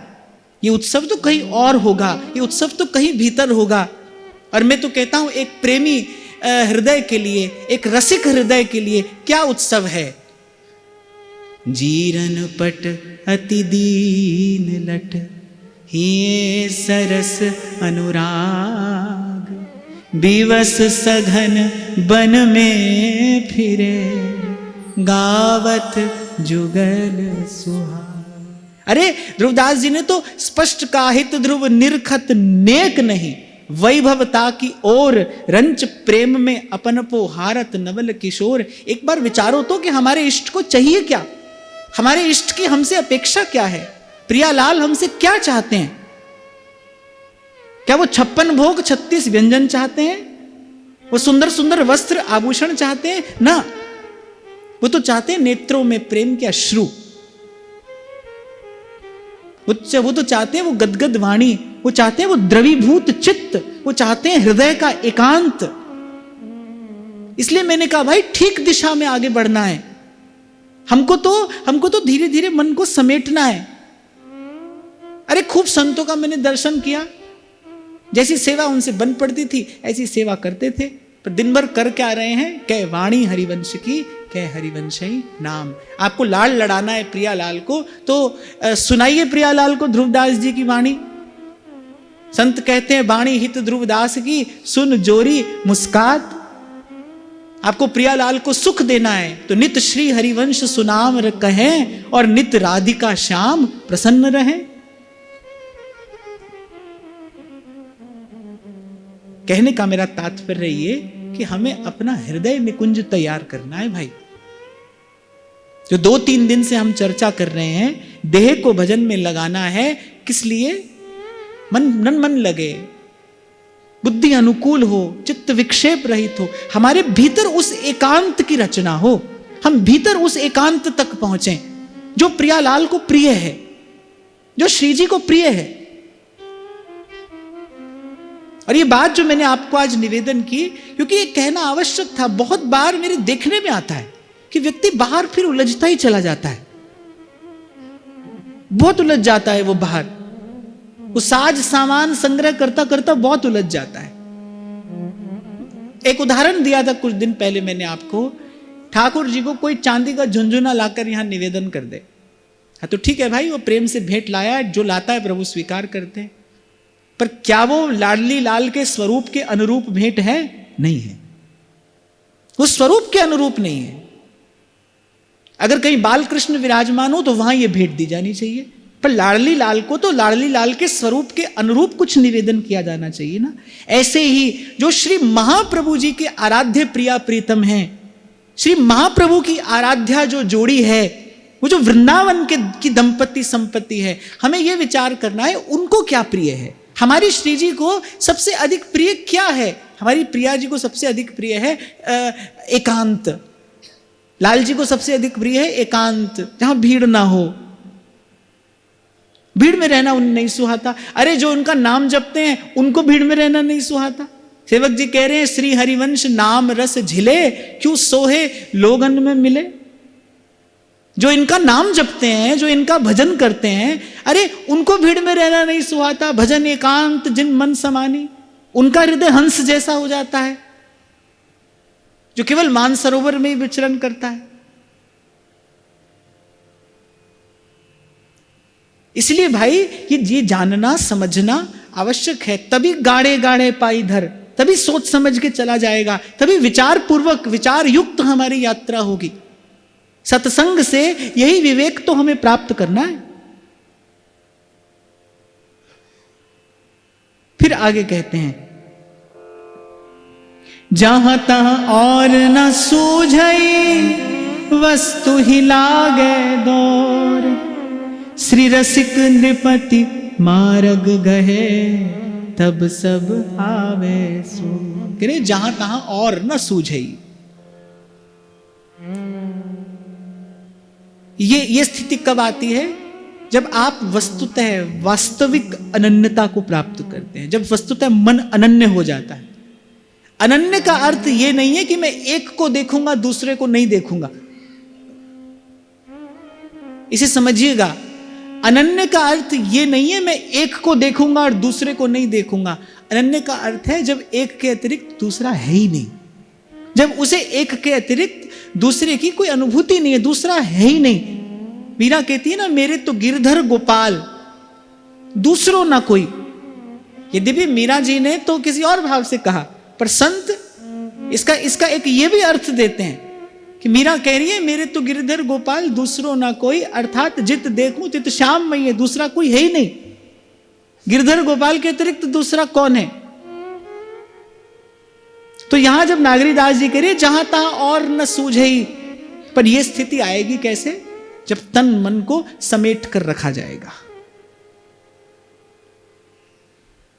ये उत्सव तो कहीं और होगा, ये उत्सव तो कहीं भीतर होगा। और मैं तो कहता हूं एक प्रेमी हृदय के लिए, एक रसिक हृदय के लिए क्या उत्सव है। जीरन पट अति दीन लट हिये सरस अनुराग, विवश सघन बन में फिरे गावत जुगल सुहाग। अरे ध्रुवदास जी ने तो स्पष्ट काहित ध्रुव निरखत नेक नहीं, वैभवता की ओर रंच प्रेम में अपन पो हारत नवल किशोर। एक बार विचारो तो कि हमारे इष्ट को चाहिए क्या, हमारे इष्ट की हमसे अपेक्षा क्या है, प्रियालाल हमसे क्या चाहते हैं? क्या वो 56 भोग 36 व्यंजन चाहते हैं? वो सुंदर सुंदर वस्त्र आभूषण चाहते हैं? ना, वो तो चाहते हैं नेत्रों में प्रेम के अश्रु, वो तो चाहते हैं वो गदगद वाणी, वो चाहते हैं वो द्रवीभूत चित्त, वो चाहते हैं हृदय का एकांत। इसलिए मैंने कहा भाई ठीक दिशा में आगे बढ़ना है। हमको तो धीरे धीरे मन को समेटना है। अरे खूब संतों का मैंने दर्शन किया, जैसी सेवा उनसे बन पड़ती थी ऐसी सेवा करते थे, पर दिन भर कर क्या रहे हैं? कह वाणी हरिवंश की, कह हरिवंश ही नाम। आपको लाड़ लड़ाना है प्रियालाल को, तो सुनाइए प्रियालाल को ध्रुवदास जी की वाणी। संत कहते हैं वाणी हित ध्रुवदास की, सुन जोरी मुस्कात। आपको प्रियालाल को सुख देना है तो नित श्री हरिवंश सुनाम कहें और नित राधिका श्याम प्रसन्न रहें। कहने का मेरा तात्पर्य ये कि हमें अपना हृदय निकुंज तैयार करना है भाई। जो 2-3 दिन से हम चर्चा कर रहे हैं, देह को भजन में लगाना है, किस लिए? मन लगे, बुद्धि अनुकूल हो, चित्त विक्षेप रहित हो, हमारे भीतर उस एकांत की रचना हो, हम भीतर उस एकांत तक पहुंचे जो प्रियालाल को प्रिय है, जो श्री जी को प्रिय है। और ये बात जो मैंने आपको आज निवेदन की, क्योंकि ये कहना आवश्यक था। बहुत बार मेरे देखने में आता है कि व्यक्ति बाहर फिर उलझता ही चला जाता है, बहुत उलझ जाता है वो बाहर, वो साज सामान संग्रह करता करता बहुत उलझ जाता है। एक उदाहरण दिया था कुछ दिन पहले मैंने आपको, ठाकुर जी को कोई चांदी का झुंझुना लाकर यहां निवेदन कर दे, हाँ तो ठीक है भाई, वो प्रेम से भेंट लाया, जो लाता है प्रभु स्वीकार करते हैं, पर क्या वो लाडली लाल के स्वरूप के अनुरूप भेंट है? नहीं है, वो स्वरूप के अनुरूप नहीं है। अगर कहीं बाल कृष्ण विराजमान हो तो वहां ये भेंट दी जानी चाहिए, पर लाडली लाल को तो लाडली लाल के स्वरूप के अनुरूप कुछ निवेदन किया जाना चाहिए ना। ऐसे ही जो श्री महाप्रभु जी के आराध्य प्रिया प्रीतम हैं, श्री महाप्रभु की आराध्या जो जोड़ी है, वो जो वृंदावन की दंपति संपत्ति है, हमें यह विचार करना है उनको क्या प्रिय है। हमारी श्री जी को सबसे अधिक प्रिय क्या है? हमारी प्रिया जी को सबसे अधिक प्रिय है एकांत। लाल जी को सबसे अधिक प्रिय है एकांत, जहां भीड़ ना हो। भीड़ में रहना उन्हें नहीं सुहाता। अरे जो उनका नाम जपते हैं उनको भीड़ में रहना नहीं सुहाता। सेवक जी कह रहे हैं श्री हरिवंश नाम रस झिले, क्यों सोहे लोगन में मिले। जो इनका नाम जपते हैं, जो इनका भजन करते हैं, अरे उनको भीड़ में रहना नहीं सुहाता। भजन एकांत जिन मन समानी, उनका हृदय हंस जैसा हो जाता है जो केवल मानसरोवर में ही विचरण करता है। इसलिए भाई ये जानना समझना आवश्यक है, तभी गाड़े गाड़े पाई धर, तभी सोच समझ के चला जाएगा, तभी विचार पूर्वक विचार युक्त हमारी यात्रा होगी। सत्संग से यही विवेक तो हमें प्राप्त करना है। फिर आगे कहते हैं, जहां तहां और न सूझई वस्तु ही लागे दौर, श्री रसिक नृपति मार्ग गहे तब सब आवे सो। कह रहे जहां तहां और न सूझई, ये स्थिति कब आती है? जब आप वस्तुतः वास्तविक अनन्यता को प्राप्त करते हैं, जब वस्तुतः मन अनन्य हो जाता है। अनन्य का अर्थ यह नहीं है कि मैं एक को देखूंगा दूसरे को नहीं देखूंगा, इसे समझिएगा। अनन्य का अर्थ यह नहीं है मैं एक को देखूंगा और दूसरे को नहीं देखूंगा। अनन्य का अर्थ है जब एक के अतिरिक्त दूसरा है ही नहीं, जब उसे एक के अतिरिक्त दूसरे की कोई अनुभूति नहीं है, दूसरा है ही नहीं। मीरा कहती है ना, मेरे तो गिरधर गोपाल दूसरों ना कोई। यद्यपि मीरा जी ने तो किसी और भाव से कहा, पर संत इसका एक ये भी अर्थ देते हैं कि मीरा कह रही है मेरे तो गिरधर गोपाल दूसरों ना कोई, अर्थात जित देखूं तित श्याम मई है, दूसरा कोई है ही नहीं। गिरधर गोपाल के अतिरिक्त दूसरा कौन है? तो यहां जब नागरीदास जी कह रहे जहां तहां और न सूझई, पर यह स्थिति आएगी कैसे? जब तन मन को समेट कर रखा जाएगा।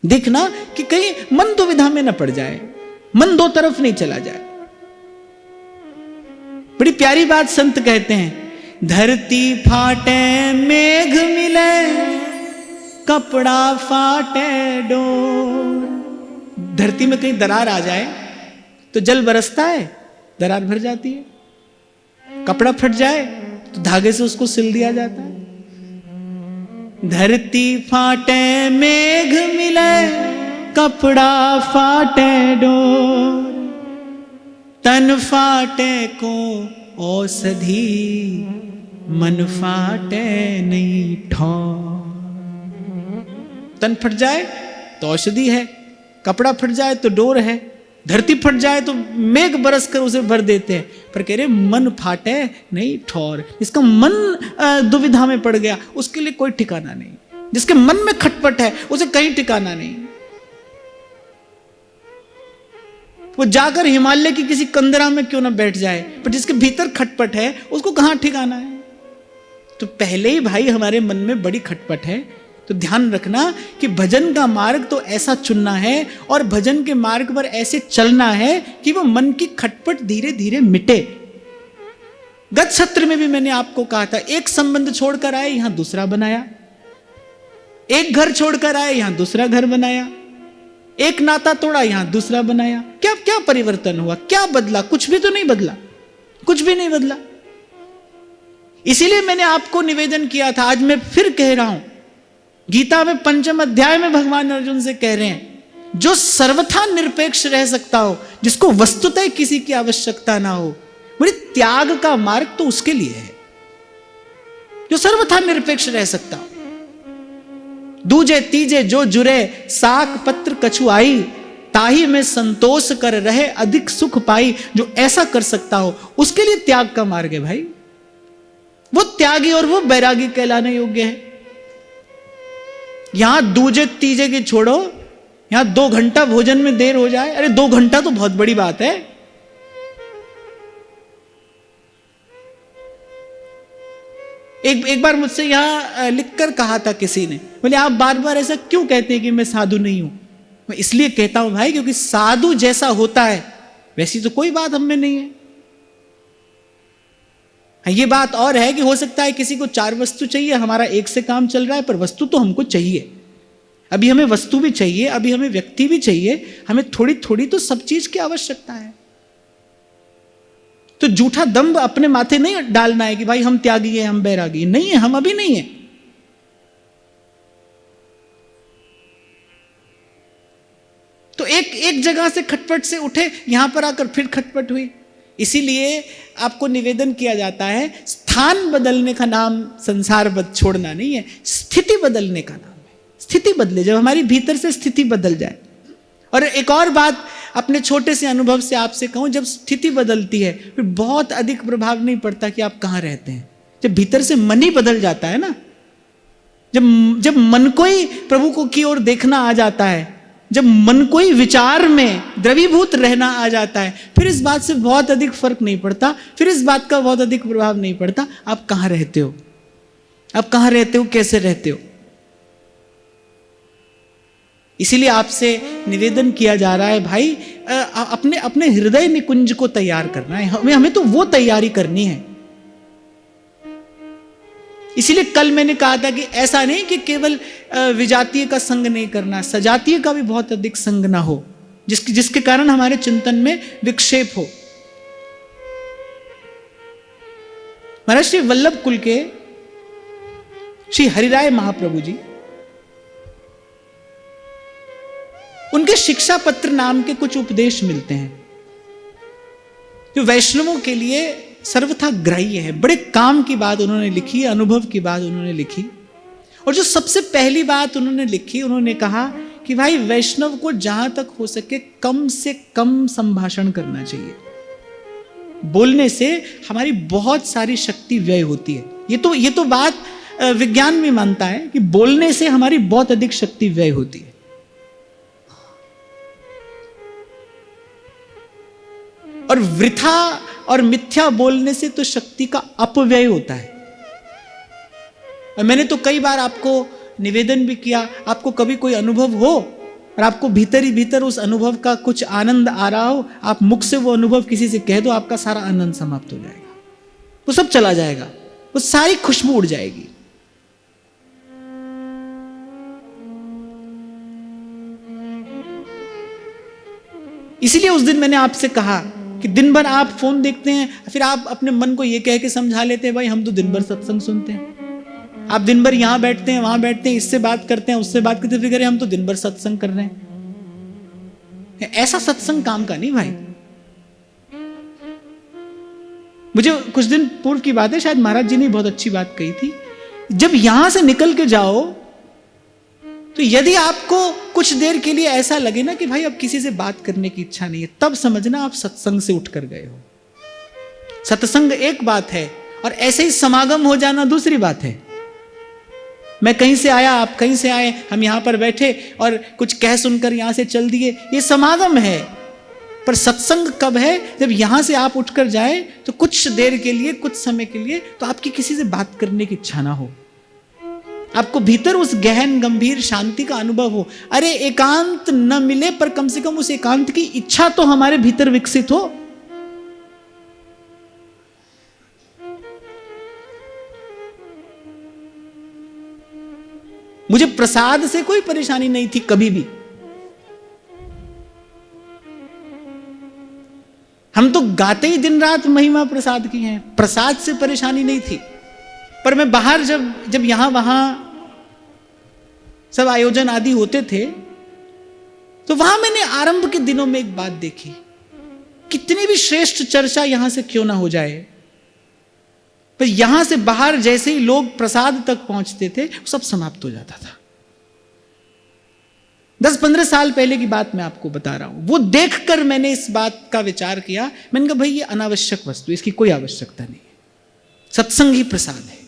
देखना कि कहीं मन दुविधा में न पड़ जाए, मन दो तरफ नहीं चला जाए। बड़ी प्यारी बात संत कहते हैं, धरती फाटे मेघ मिले कपड़ा फाटे डोर। धरती में कहीं दरार आ जाए तो जल बरसता है, दरार भर जाती है। कपड़ा फट जाए तो धागे से उसको सिल दिया जाता है। धरती फाटे मेघ मिले, कपड़ा फाटे डोर, तन फाटे को औषधि, मन फाटे नहीं ठौर। तन फट जाए तो औषधि है, कपड़ा फट जाए तो डोर है, धरती फट जाए तो मेघ बरस कर उसे भर देते हैं, पर कह रहे मन फाटे नहीं ठौर। इसका मन दुविधा में पड़ गया, उसके लिए कोई ठिकाना नहीं। जिसके मन में खटपट है उसे कहीं ठिकाना नहीं। वो जाकर हिमालय की किसी कंदरा में क्यों ना बैठ जाए, पर जिसके भीतर खटपट है उसको कहां ठिकाना है। तो पहले ही भाई हमारे मन में बड़ी खटपट है, तो ध्यान रखना कि भजन का मार्ग तो ऐसा चुनना है और भजन के मार्ग पर ऐसे चलना है कि वो मन की खटपट धीरे धीरे मिटे। गत सत्र में भी मैंने आपको कहा था, एक संबंध छोड़कर आए यहां दूसरा बनाया, एक घर छोड़कर आए यहां दूसरा घर बनाया, एक नाता तोड़ा यहां दूसरा बनाया। क्या क्या परिवर्तन हुआ, क्या बदला? कुछ भी तो नहीं बदला, कुछ भी नहीं बदला। इसीलिए मैंने आपको निवेदन किया था, आज मैं फिर कह रहा हूं, गीता में 5वें अध्याय में भगवान अर्जुन से कह रहे हैं, जो सर्वथा निरपेक्ष रह सकता हो, जिसको वस्तुतः किसी की आवश्यकता ना हो, बोले त्याग का मार्ग तो उसके लिए है जो सर्वथा निरपेक्ष रह सकता हो। दूजे तीजे जो जुरे, साक पत्र कछु आई, ताही में संतोष कर रहे अधिक सुख पाई। जो ऐसा कर सकता हो उसके लिए त्याग का मार्ग है भाई। वो त्यागी और वो बैरागी कहलाने योग्य है। यहां दूजे तीजे की छोड़ो, यहां 2 घंटा भोजन में देर हो जाए, अरे 2 घंटा तो बहुत बड़ी बात है। एक बार मुझसे यहां लिखकर कहा था किसी ने, बोले आप बार बार ऐसा क्यों कहते हैं कि मैं साधु नहीं हूं? मैं इसलिए कहता हूं भाई, क्योंकि साधु जैसा होता है वैसी तो कोई बात हम में नहीं है। ये बात और है कि हो सकता है किसी को 4 वस्तु चाहिए, हमारा एक से काम चल रहा है, पर वस्तु तो हमको चाहिए। अभी हमें वस्तु भी चाहिए, अभी हमें व्यक्ति भी चाहिए, हमें थोड़ी थोड़ी तो सब चीज की आवश्यकता है। तो झूठा दंभ अपने माथे नहीं डालना है कि भाई हम त्यागी हैं, हम बैरागी नहीं है, हम अभी नहीं है। तो एक जगह से खटपट से उठे, यहां पर आकर फिर खटपट हुई। इसीलिए आपको निवेदन किया जाता है, स्थान बदलने का नाम संसार छोड़ना नहीं है, स्थिति बदलने का नाम है। स्थिति बदले, जब हमारी भीतर से स्थिति बदल जाए। और एक और बात अपने छोटे से अनुभव से आपसे कहूं, जब स्थिति बदलती है फिर बहुत अधिक प्रभाव नहीं पड़ता कि आप कहां रहते हैं। जब भीतर से मन ही बदल जाता है ना, जब मन को ही प्रभु को की ओर देखना आ जाता है, जब मन को ही विचार में द्रवीभूत रहना आ जाता है, फिर इस बात से बहुत अधिक फर्क नहीं पड़ता, फिर इस बात का बहुत अधिक प्रभाव नहीं पड़ता आप कहां रहते हो, आप कहां रहते हो, कैसे रहते हो। इसीलिए आपसे निवेदन किया जा रहा है भाई, अपने अपने हृदय निकुंज को तैयार करना है, हमें तो वो तैयारी करनी है। इसीलिए कल मैंने कहा था कि ऐसा नहीं कि केवल विजातीय का संग नहीं करना, सजातीय का भी बहुत अधिक संग ना हो, जिसके कारण हमारे चिंतन में विक्षेप हो। महाराज श्री वल्लभ कुल के श्री हरिराय महाप्रभु जी, उनके शिक्षा पत्र नाम के कुछ उपदेश मिलते हैं जो वैष्णवों के लिए सर्वथा ग्राह्य है। बड़े काम की बात उन्होंने लिखी, अनुभव की बात उन्होंने लिखी। और जो सबसे पहली बात उन्होंने लिखी, उन्होंने कहा कि भाई वैष्णव को जहां तक हो सके कम से कम संभाषण करना चाहिए। बोलने से हमारी बहुत सारी शक्ति व्यय होती है। ये तो बात विज्ञान भी मानता है कि बोलने से हमारी बहुत अधिक शक्ति व्यय होती है। और वृथा और मिथ्या बोलने से तो शक्ति का अपव्यय होता है। और मैंने तो कई बार आपको निवेदन भी किया, आपको कभी कोई अनुभव हो और आपको भीतर ही भीतर उस अनुभव का कुछ आनंद आ रहा हो, आप मुख से वो अनुभव किसी से कह दो, आपका सारा आनंद समाप्त हो जाएगा, वो सब चला जाएगा, वो सारी खुशबू उड़ जाएगी। इसीलिए उस दिन मैंने आपसे कहा कि दिन भर आप फोन देखते हैं, फिर आप अपने मन को ये कह के समझा लेते हैं भाई हम तो दिन भर सत्संग सुनते हैं। आप दिन भर यहां बैठते हैं, वहां बैठते हैं, इससे बात करते हैं, उससे बात करते, फिर कह रहे हम तो दिन भर सत्संग कर रहे हैं। ऐसा सत्संग काम का नहीं भाई। मुझे कुछ दिन पूर्व की बात है, शायद महाराज जी ने बहुत अच्छी बात कही थी, जब यहां से निकल के जाओ तो यदि आपको कुछ देर के लिए ऐसा लगे ना कि भाई अब किसी से बात करने की इच्छा नहीं है, तब समझना आप सत्संग से उठकर गए हो। सत्संग एक बात है और ऐसे ही समागम हो जाना दूसरी बात है। मैं कहीं से आया, आप कहीं से आए, हम यहां पर बैठे और कुछ कह सुनकर यहां से चल दिए, ये समागम है। पर सत्संग कब है? जब यहां से आप उठकर जाए तो कुछ देर के लिए, कुछ समय के लिए तो आपकी किसी से बात करने की इच्छा ना हो, आपको भीतर उस गहन गंभीर शांति का अनुभव हो। अरे एकांत न मिले पर कम से कम उस एकांत की इच्छा तो हमारे भीतर विकसित हो। मुझे प्रसाद से कोई परेशानी नहीं थी कभी भी। हम तो गाते ही दिन रात महिमा प्रसाद की हैं, प्रसाद से परेशानी नहीं थी। पर मैं बाहर जब यहां वहां सब आयोजन आदि होते थे तो वहां मैंने आरंभ के दिनों में एक बात देखी, कितनी भी श्रेष्ठ चर्चा यहां से क्यों ना हो जाए, पर यहां से बाहर जैसे ही लोग प्रसाद तक पहुंचते थे सब समाप्त हो जाता था। 10-15 साल पहले की बात मैं आपको बता रहा हूं। वो देखकर मैंने इस बात का विचार किया, मैंने कहा भाई ये अनावश्यक वस्तु, इसकी कोई आवश्यकता नहीं है। सत्संग ही प्रसाद है,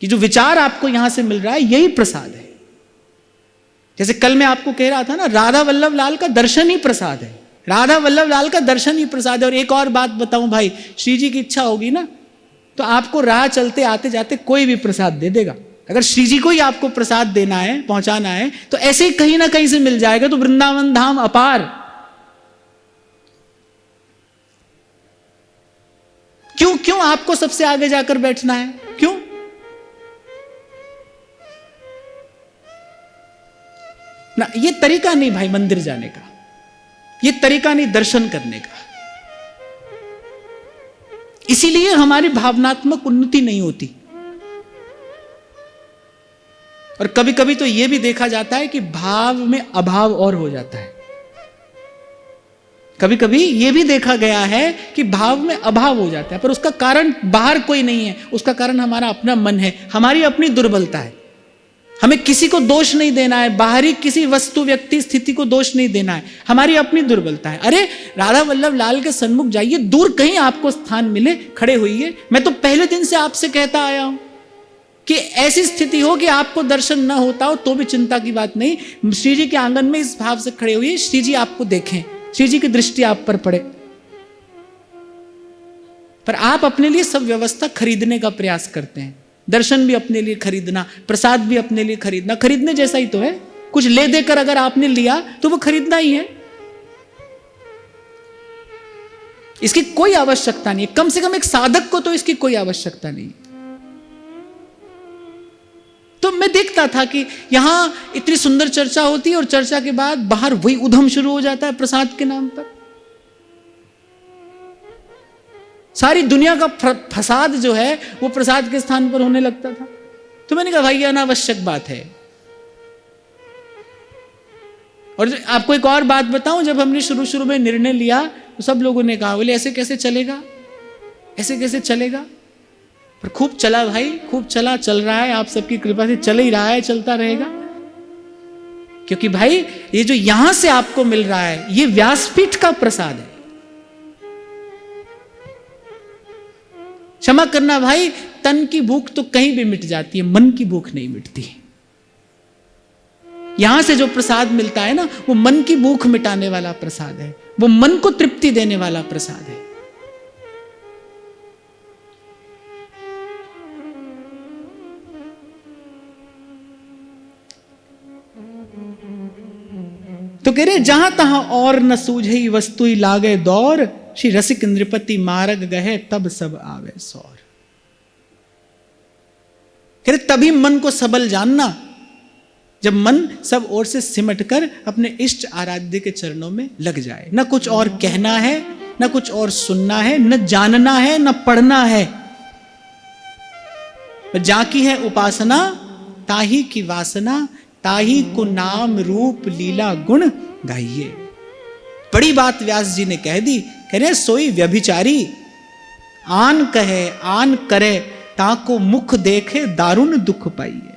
कि जो विचार आपको यहां से मिल रहा है यही प्रसाद है। जैसे कल मैं आपको कह रहा था ना, राधा वल्लभ लाल का दर्शन ही प्रसाद है, राधा वल्लभ लाल का दर्शन ही प्रसाद है। और एक और बात बताऊं भाई, श्री जी की इच्छा होगी ना तो आपको राह चलते आते जाते कोई भी प्रसाद दे देगा। अगर श्री जी को ही आपको प्रसाद देना है, पहुंचाना है, तो ऐसे ही कहीं ना कहीं से मिल जाएगा। तो वृंदावन धाम अपार। क्यों आपको सबसे आगे जाकर बैठना है? क्यों? ना, ये तरीका नहीं भाई मंदिर जाने का, ये तरीका नहीं दर्शन करने का। इसीलिए हमारी भावनात्मक उन्नति नहीं होती। और कभी कभी तो यह भी देखा जाता है कि भाव में अभाव और हो जाता है। कभी कभी यह भी देखा गया है कि भाव में अभाव हो जाता है, पर उसका कारण बाहर कोई नहीं है, उसका कारण हमारा अपना मन है, हमारी अपनी दुर्बलता है। हमें किसी को दोष नहीं देना है, बाहरी किसी वस्तु व्यक्ति स्थिति को दोष नहीं देना है, हमारी अपनी दुर्बलता है। अरे राधा वल्लभ लाल के सन्मुख जाइए, दूर कहीं आपको स्थान मिले, खड़े होइए। मैं तो पहले दिन से आपसे कहता आया हूं कि ऐसी स्थिति हो कि आपको दर्शन ना होता हो तो भी चिंता की बात नहीं, श्री जी के आंगन में इस भाव से खड़े हुए, श्री जी आपको देखें, श्री जी की दृष्टि आप पर पड़े। पर आप अपने लिए सब व्यवस्था खरीदने का प्रयास करते हैं, दर्शन भी अपने लिए खरीदना, प्रसाद भी अपने लिए खरीदना। खरीदने जैसा ही तो है, कुछ ले देकर अगर आपने लिया तो वो खरीदना ही है। इसकी कोई आवश्यकता नहीं है, कम से कम एक साधक को तो इसकी कोई आवश्यकता नहीं। तो मैं देखता था कि यहां इतनी सुंदर चर्चा होती है और चर्चा के बाद बाहर वही उधम शुरू हो जाता है प्रसाद के नाम पर। सारी दुनिया का फसाद जो है वो प्रसाद के स्थान पर होने लगता था। तो मैंने कहा भाई ये अनावश्यक बात है। और आपको एक और बात बताऊं, जब हमने शुरू में निर्णय लिया तो सब लोगों ने कहा बोले ऐसे कैसे चलेगा, ऐसे कैसे चलेगा। पर खूब चला भाई, खूब चला, चल रहा है, आप सबकी कृपा से चल ही रहा है, चलता रहेगा। क्योंकि भाई ये जो यहां से आपको मिल रहा है ये व्यासपीठ का प्रसाद है। क्षमा करना भाई, तन की भूख तो कहीं भी मिट जाती है, मन की भूख नहीं मिटती। यहां से जो प्रसाद मिलता है ना, वो मन की भूख मिटाने वाला प्रसाद है, वो मन को तृप्ति देने वाला प्रसाद है। तो कह रहे जहां तहां और न सूझई वस्तु लागे दौर, श्री रसिक नृपति मार्ग गहे तब सब आवे सौर। कह रहे तभी मन को सबल जानना जब मन सब ओर से सिमट कर अपने इष्ट आराध्य के चरणों में लग जाए। न कुछ और कहना है, न कुछ और सुनना है, न जानना है, न पढ़ना है। जाकी है उपासना ताही की वासना, ताही को नाम रूप लीला गुण गाइए। बड़ी बात व्यास जी ने कह दी। कह रहे सोई व्यभिचारी आन कहे आन करे, ताको मुख देखे दारुण दुख पाइए।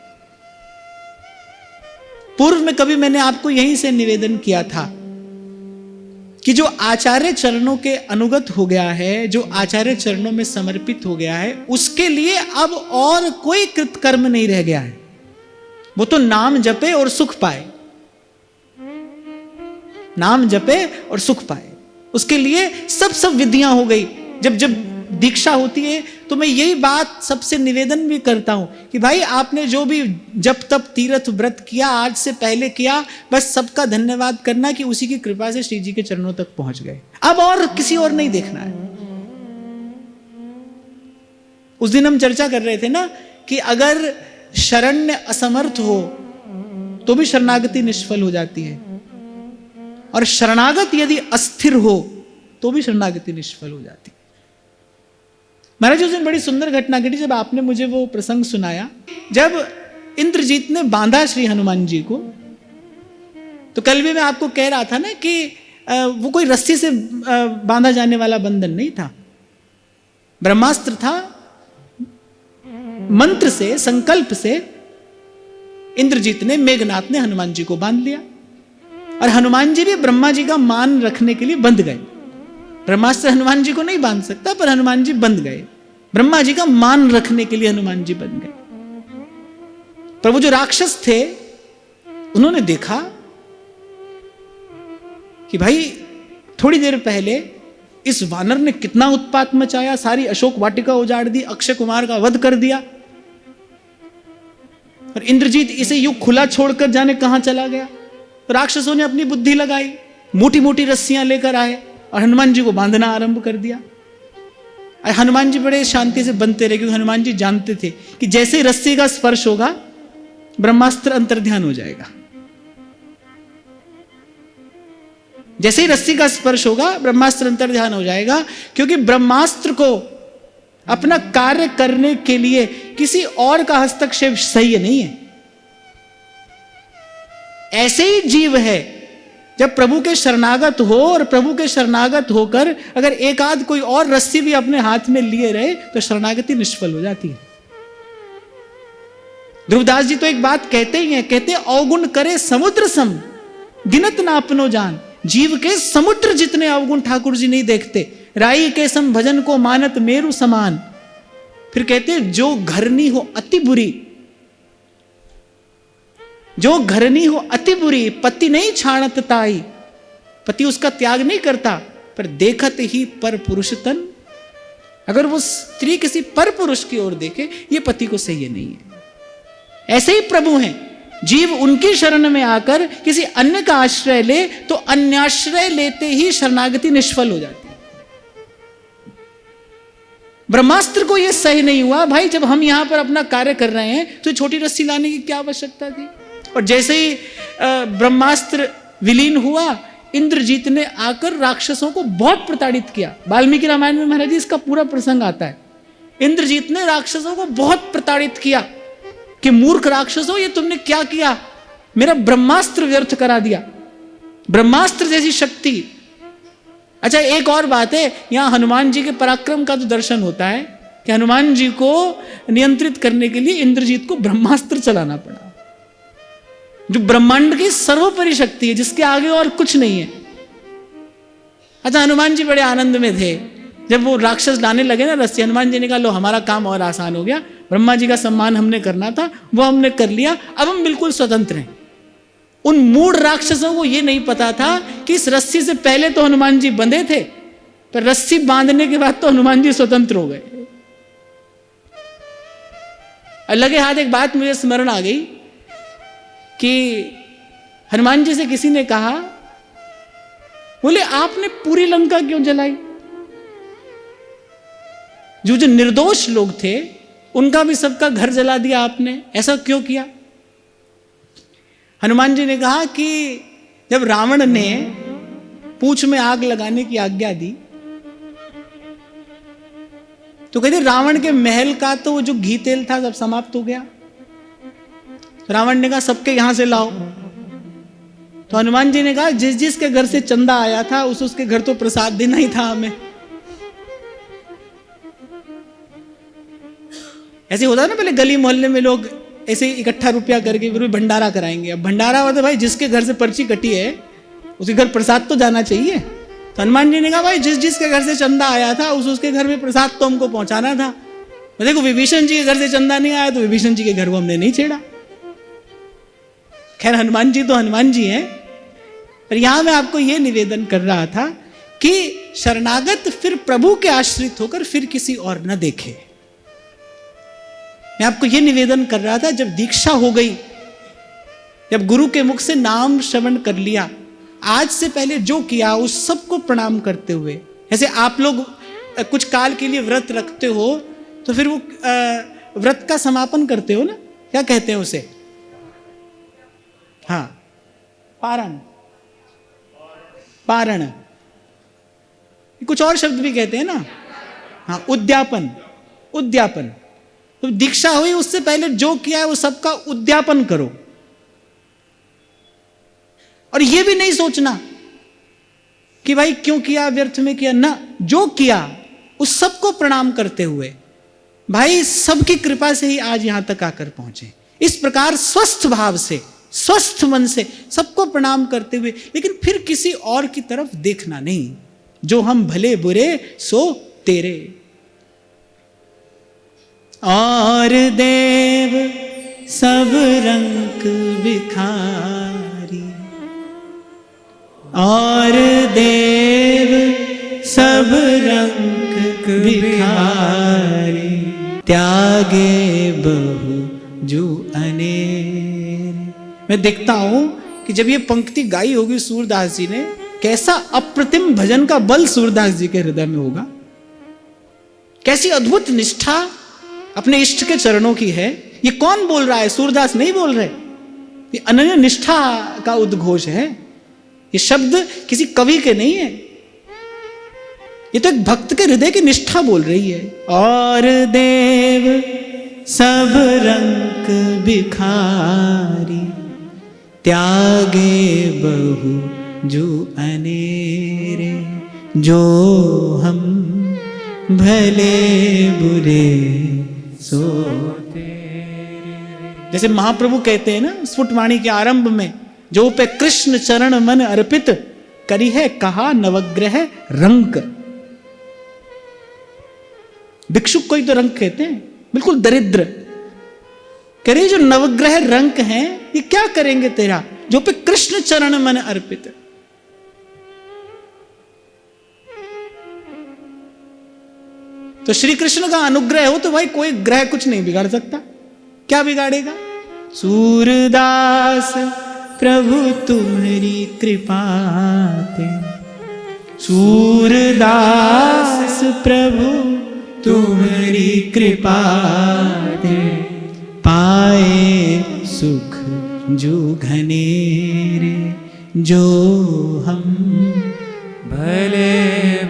पूर्व में कभी मैंने आपको यहीं से निवेदन किया था कि जो आचार्य चरणों के अनुगत हो गया है, जो आचार्य चरणों में समर्पित हो गया है, उसके लिए अब और कोई कृतकर्म नहीं रह गया है। वो तो नाम जपे और सुख पाए, नाम जपे और सुख पाए। उसके लिए सब विधियां हो गई। जब दीक्षा होती है तो मैं यही बात सबसे निवेदन भी करता हूं कि भाई आपने जो भी जब तब तीर्थ व्रत किया, आज से पहले किया, बस सबका धन्यवाद करना कि उसी की कृपा से श्री जी के चरणों तक पहुंच गए। अब और किसी और नहीं देखना है। उस दिन हम चर्चा कर रहे थे ना कि अगर शरण्य असमर्थ हो तो भी शरणागति निष्फल हो जाती है, और शरणागत यदि अस्थिर हो तो भी शरणागति निष्फल हो जाती है। महाराज उस दिन बड़ी सुंदर घटना घटी जब आपने मुझे वो प्रसंग सुनाया, जब इंद्रजीत ने बांधा श्री हनुमान जी को। तो कल भी मैं आपको कह रहा था ना कि वो कोई रस्सी से बांधा जाने वाला बंधन नहीं था, ब्रह्मास्त्र था। मंत्र से, संकल्प से इंद्रजीत ने, मेघनाथ ने हनुमान जी को बांध लिया, और हनुमान जी भी ब्रह्मा जी का मान रखने के लिए बंध गए। ब्रह्मास्त्र हनुमान जी को नहीं बांध सकता, पर हनुमान जी बंध गए। ब्रह्मा जी का मान रखने के लिए हनुमान जी बंध गए। पर वो जो राक्षस थे उन्होंने देखा कि भाई थोड़ी देर पहले इस वानर ने कितना उत्पात मचाया, सारी अशोक वाटिका उजाड़ दी, अक्षय कुमार का वध कर दिया, और इंद्रजीत इसे यूं खुला छोड़कर जाने कहां चला गया। तो राक्षसों ने अपनी बुद्धि लगाई, मोटी मोटी रस्सियां लेकर आए और हनुमान जी को बांधना आरंभ कर दिया। और हनुमान जी बड़े शांति से बंधते रहे, क्योंकि हनुमान जी जानते थे कि जैसे ही रस्सी का स्पर्श होगा ब्रह्मास्त्र अंतर्ध्यान हो जाएगा। जैसे ही रस्सी का स्पर्श होगा ब्रह्मास्त्र अंतर्ध्यान हो जाएगा, क्योंकि ब्रह्मास्त्र को अपना कार्य करने के लिए किसी और का हस्तक्षेप सही नहीं है। ऐसे ही जीव है, जब प्रभु के शरणागत हो और प्रभु के शरणागत होकर अगर एक आध कोई और रस्सी भी अपने हाथ में लिए रहे तो शरणागति निष्फल हो जाती है। ध्रुवदास जी तो एक बात कहते ही हैं, कहते अवगुण करे समुद्र सम, गिनत ना अपनो जान। जीव के समुद्र जितने अवगुण ठाकुर जी नहीं देखते। राई के सम भजन को मानत मेरु समान। फिर कहते जो घरनी हो अति बुरी, जो घरनी हो अति बुरी, पति नहीं छाणत ताई। पति उसका त्याग नहीं करता, पर देखत ही पर पुरुष तन। अगर वो स्त्री किसी पर पुरुष की ओर देखे, ये पति को सही नहीं है। ऐसे ही प्रभु हैं, जीव उनकी शरण में आकर किसी अन्य का आश्रय ले तो अन्याश्रय लेते ही शरणागति निष्फल हो जाती है। ब्रह्मास्त्र को यह सही नहीं हुआ, भाई जब हम यहां पर अपना कार्य कर रहे हैं तो छोटी रस्सी लाने की क्या आवश्यकता थी। और जैसे ही ब्रह्मास्त्र विलीन हुआ, इंद्रजीत ने आकर राक्षसों को बहुत प्रताड़ित किया। वाल्मीकि रामायण में महाराज जी इसका पूरा प्रसंग आता है। इंद्रजीत ने राक्षसों को बहुत प्रताड़ित किया कि मूर्ख राक्षसों, ये तुमने क्या किया, मेरा ब्रह्मास्त्र व्यर्थ करा दिया। ब्रह्मास्त्र जैसी शक्ति। अच्छा एक और बात है, यहां हनुमान जी के पराक्रम का तो दर्शन होता है कि हनुमान जी को नियंत्रित करने के लिए इंद्रजीत को ब्रह्मास्त्र चलाना पड़ा, जो ब्रह्मांड की सर्वोपरि शक्ति है, जिसके आगे और कुछ नहीं है। अच्छा हनुमान जी बड़े आनंद में थे जब वो राक्षस लाने लगे ना रस्सी। हनुमान जी ने कहा लो हमारा काम और आसान हो गया, ब्रह्मा जी का सम्मान हमने करना था वो हमने कर लिया, अब हम बिल्कुल स्वतंत्र हैं। उन मूढ़ राक्षसों को ये नहीं पता था कि इस रस्सी से पहले तो हनुमान जी बंधे थे, पर रस्सी बांधने के बाद तो हनुमान जी स्वतंत्र हो गए। लगे हाथ एक बात मुझे स्मरण आ गई कि हनुमान जी से किसी ने कहा, बोले आपने पूरी लंका क्यों जलाई? जो निर्दोष लोग थे उनका भी सबका घर जला दिया आपने, ऐसा क्यों किया? हनुमान जी ने कहा कि जब रावण ने पूंछ में आग लगाने की आज्ञा दी तो कहते रावण के महल का तो वो जो घी तेल था सब समाप्त हो गया। रावण ने कहा सबके यहां से लाओ। तो हनुमान जी ने कहा जिस जिसके घर से चंदा आया था उसके घर तो प्रसाद देना ही था हमें। ऐसे होता है ना, पहले गली मोहल्ले में लोग ऐसे इकट्ठा रुपया करके फिर भंडारा कराएंगे। अब भंडारा होता भाई जिसके घर से पर्ची कटी है उसके घर प्रसाद तो जाना चाहिए। तो हनुमान जी ने कहा भाई जिस जिसके घर से चंदा आया था उसके घर में प्रसाद तो हमको पहुंचाना था। देखो विभीषण जी के घर से चंदा नहीं आया तो विभीषण जी के घर को हमने नहीं छेड़ा। खैर हनुमान जी तो हनुमान जी हैं। पर यहां मैं आपको यह निवेदन कर रहा था कि शरणागत फिर प्रभु के आश्रित होकर फिर किसी और न देखे। मैं आपको यह निवेदन कर रहा था, जब दीक्षा हो गई, जब गुरु के मुख से नाम श्रवण कर लिया, आज से पहले जो किया उस सबको प्रणाम करते हुए, जैसे आप लोग कुछ काल के लिए व्रत रखते हो तो फिर वो व्रत का समापन करते हो ना, क्या कहते हैं उसे? हाँ, पारण। पारण कुछ और शब्द भी कहते हैं ना। हाँ, उद्यापन। उद्यापन। तो दीक्षा हुई उससे पहले जो किया है वो सबका उद्यापन करो। और ये भी नहीं सोचना कि भाई क्यों किया, व्यर्थ में किया ना, जो किया उस सबको प्रणाम करते हुए भाई सबकी कृपा से ही आज यहां तक आकर पहुंचे। इस प्रकार स्वस्थ भाव से, स्वस्थ मन से सबको प्रणाम करते हुए, लेकिन फिर किसी और की तरफ देखना नहीं। जो हम भले बुरे सो तेरे। और देव सब रंग बिखारी, और देव सब रंग बिखारी, त्यागे बहु जो अनेर। मैं देखता हूं कि जब ये पंक्ति गाई होगी सूरदास जी ने, कैसा अप्रतिम भजन का बल सूरदास जी के हृदय में होगा, कैसी अद्भुत निष्ठा अपने इष्ट के चरणों की है। ये कौन बोल रहा है? सूरदास नहीं बोल रहे, ये अनन्य निष्ठा का उद्घोष है। ये शब्द किसी कवि के नहीं है, ये तो एक भक्त के हृदय की निष्ठा बोल रही है। और देव सब रंग बिखारी, त्यागे बहु जो अनेरे, जो हम भले बुरे सो तेरे। जैसे महाप्रभु कहते हैं ना स्फुटवाणी के आरंभ में, जो पे कृष्ण चरण मन अर्पित, करी है कहा नवग्रह रंक। भिक्षुक को ही तो रंक कहते हैं, बिल्कुल दरिद्र। कह रहे जो नवग्रह रंक हैं ये क्या करेंगे तेरा, जो पे कृष्ण चरण मन अर्पित। तो श्री कृष्ण का अनुग्रह हो तो भाई कोई ग्रह कुछ नहीं बिगाड़ सकता। क्या बिगाड़ेगा? सूरदास प्रभु तुम्हारी कृपा ते, सूरदास प्रभु तुम्हारी कृपा ते, पाए सुख जो घनेरे, जो हम भले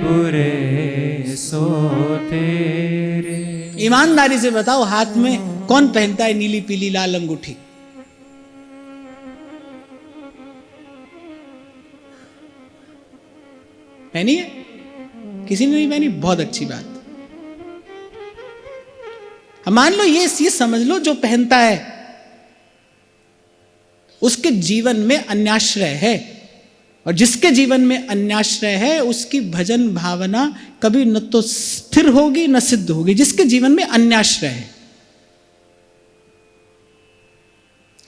बुरे सो तेरे। ईमानदारी से बताओ, हाथ में कौन पहनता है नीली पीली लाल अंगूठी? पहनी है? किसी ने नहीं पहनी? बहुत अच्छी बात। मान लो ये समझ लो, जो पहनता है उसके जीवन में अन्याश्रय है, और जिसके जीवन में अन्याश्रय है उसकी भजन भावना कभी न तो स्थिर होगी न सिद्ध होगी, जिसके जीवन में अन्याश्रय है।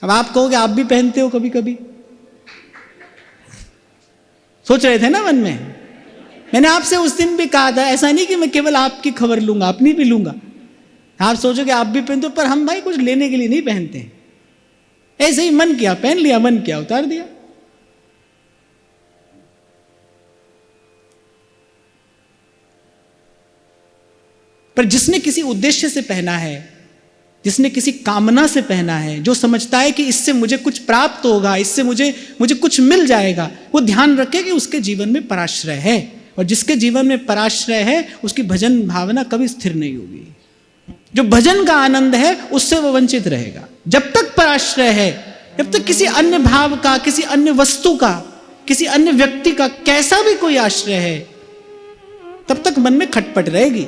अब आप कहोगे आप भी पहनते हो कभी कभी, सोच रहे थे ना मन में। मैंने आपसे उस दिन भी कहा था, ऐसा नहीं कि मैं केवल आपकी खबर लूंगा, अपनी भी लूंगा। आप सोचोगे आप भी पहनते हो, पर हम भाई कुछ लेने के लिए नहीं पहनते हैं, ऐसे ही मन किया पहन लिया, मन किया उतार दिया। पर जिसने किसी उद्देश्य से पहना है, जिसने किसी कामना से पहना है, जो समझता है कि इससे मुझे कुछ प्राप्त होगा, इससे मुझे कुछ मिल जाएगा, वो ध्यान रखे कि उसके जीवन में पराश्रय है, और जिसके जीवन में पराश्रय है उसकी भजन भावना कभी स्थिर नहीं होगी। जो भजन का आनंद है उससे वो वंचित रहेगा। जब तक पराश्रय है, जब तक किसी अन्य भाव का, किसी अन्य वस्तु का, किसी अन्य व्यक्ति का कैसा भी कोई आश्रय है, तब तक मन में खटपट रहेगी।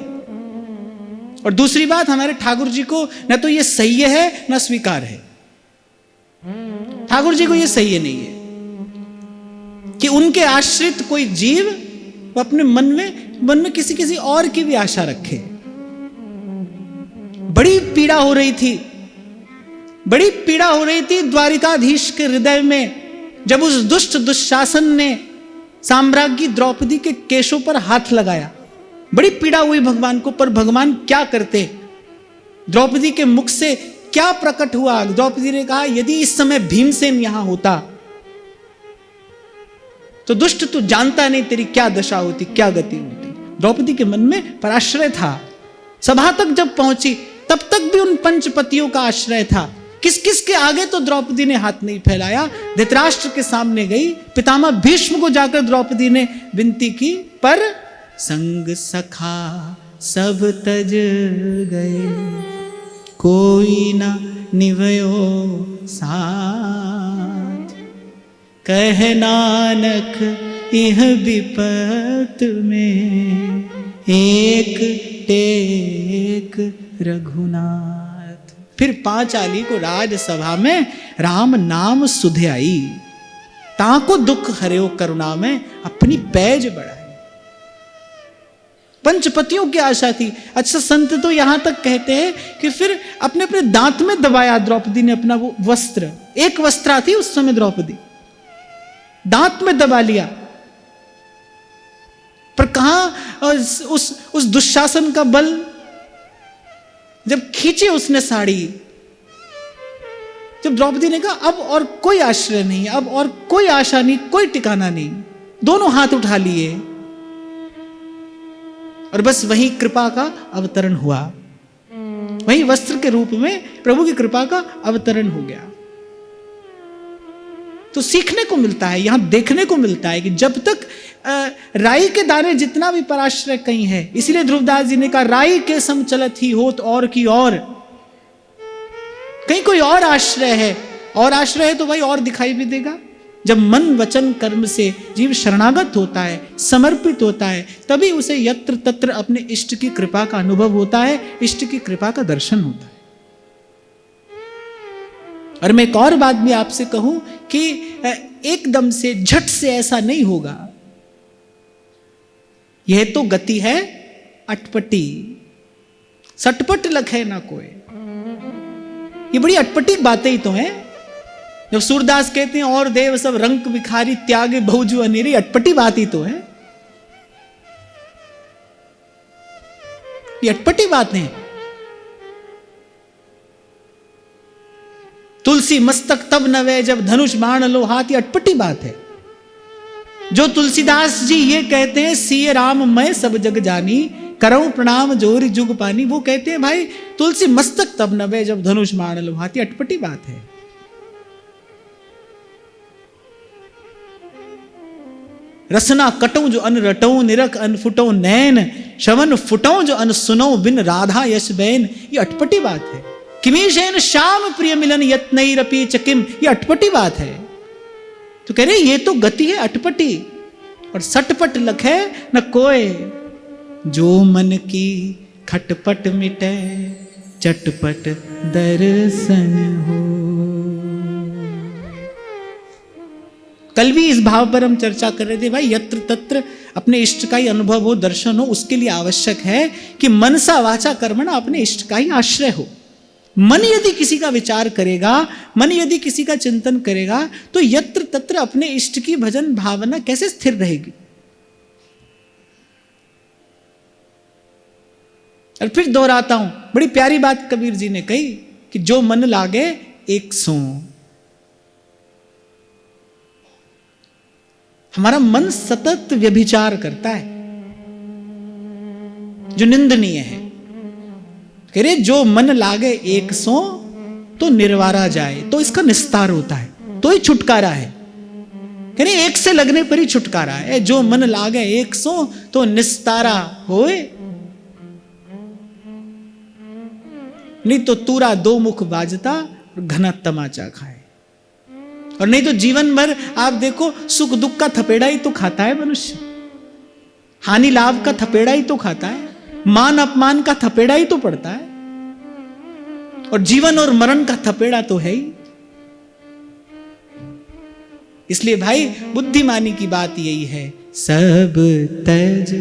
और दूसरी बात, हमारे ठाकुर जी को न तो ये सह्य है न स्वीकार है। ठाकुर जी को ये सह्य नहीं है कि उनके आश्रित कोई जीव वो अपने मन में किसी और की भी आशा रखे। बड़ी पीड़ा हो रही थी द्वारिकाधीश के हृदय में जब उस दुष्ट दुशासन ने साम्राज्ञी द्रौपदी के केशों पर हाथ लगाया। बड़ी पीड़ा हुई भगवान को, पर भगवान क्या करते? द्रौपदी के मुख से क्या प्रकट हुआ? द्रौपदी ने कहा, यदि इस समय भीमसेन यहां होता तो दुष्ट तू जानता नहीं तेरी क्या दशा होती, क्या गति होती। द्रौपदी के मन में पराश्रय था। सभा तक जब पहुंची तब तक भी उन पंचपतियों का आश्रय था। किस किस के आगे तो द्रौपदी ने हाथ नहीं फैलाया। धृतराष्ट्र के सामने गई, पितामह भीष्म को जाकर द्रौपदी ने विनती की, पर संग सखा सब तज गए, कोई ना निभयो साथ। कह नानक यह विपत में एक टेक रघुनाथ। फिर पांचाली को राजसभा में राम नाम सुधे आई, ताको दुख हर्यो करुणा में अपनी पैज बढ़ाई। पंचपतियों की आशा थी। अच्छा, संत तो यहां तक कहते हैं कि फिर अपने अपने दांत में दबाया द्रौपदी ने अपना वो वस्त्र। एक वस्त्रा थी उस समय द्रौपदी, दांत में दबा लिया। पर कहां उस दुशासन का बल? जब खींची उसने साड़ी, जब द्रौपदी ने कहा अब और कोई आश्रय नहीं, अब और कोई आशा नहीं, कोई ठिकाना नहीं, दोनों हाथ उठा लिए और बस वही कृपा का अवतरण हुआ। वही वस्त्र के रूप में प्रभु की कृपा का अवतरण हो गया। तो सीखने को मिलता है, यहां देखने को मिलता है कि जब तक राई के दाने जितना भी पराश्रय कहीं है, इसीलिए ध्रुवदास जी ने कहा राई के सम चलत ही होत और की और। कहीं कोई और आश्रय है, और आश्रय है तो भाई और दिखाई भी देगा। जब मन वचन कर्म से जीव शरणागत होता है, समर्पित होता है, तभी उसे यत्र तत्र अपने इष्ट की कृपा का अनुभव होता है, इष्ट की कृपा का दर्शन होता है। और मैं एक और बात भी आपसे कहूं कि एकदम से झट से ऐसा नहीं होगा। यह तो गति है अटपटी, सटपट लखे ना कोई। ये बड़ी अटपटी बातें ही तो हैं। जब सूरदास कहते हैं और देव सब रंग बिखारी त्यागे बहुजु अनेरी, अटपटी बात ही तो है। ये अटपटी बातें हैं। तुलसी मस्तक तब नवे जब धनुष बाण लो हाथ, ये अटपटी बात है। जो तुलसीदास जी ये कहते हैं सिय राम मैं सब जग जानी, करऊं प्रणाम जोरी जुग पानी, वो कहते हैं भाई तुलसी मस्तक तब नवे जब धनुष बाण लो हाथ, ये अटपटी बात है। रसना कटऊं जो अन रटऊं, निरख अन फुटऊं नैन, शवन फुटऊं जो अन सुनऊं बिन राधा यश बैन, ये अटपटी बात है। किमीशेन श्याम प्रिय मिलन यत्नैरपि चकिम, ये अटपटी बात है। तो कह रहे ये तो गति है अटपटी, और सटपट लखे न कोय, जो मन की खटपट मिटे चटपट दर्शन हो। कल भी इस भाव पर हम चर्चा कर रहे थे भाई, यत्र तत्र अपने इष्ट का ही अनुभव हो, दर्शन हो, उसके लिए आवश्यक है कि मनसा वाचा कर्मणा अपने इष्ट का ही आश्रय हो। मन यदि किसी का विचार करेगा, मन यदि किसी का चिंतन करेगा, तो यत्र तत्र अपने इष्ट की भजन भावना कैसे स्थिर रहेगी। और फिर दोहराता हूं, बड़ी प्यारी बात कबीर जी ने कही कि जो मन लागे एक सो। हमारा मन सतत व्यभिचार करता है, जो निंदनीय है। कह रहे जो मन लागे एक सो तो निर्वारा जाए, तो इसका निस्तार होता है, तो ही छुटकारा है। कहने एक से लगने पर ही छुटकारा है, जो मन लागे एक सो तो निस्तारा होए, नहीं तो तूरा दो मुख बाजता और घना तमाचा खाए। और नहीं तो जीवन भर आप देखो सुख दुख का थपेड़ा ही तो खाता है मनुष्य, हानि लाभ का थपेड़ा ही तो खाता है, मान अपमान का थपेड़ा ही तो पड़ता है, और जीवन और मरण का थपेड़ा तो है ही। इसलिए भाई बुद्धिमानी की बात यही है, सब तज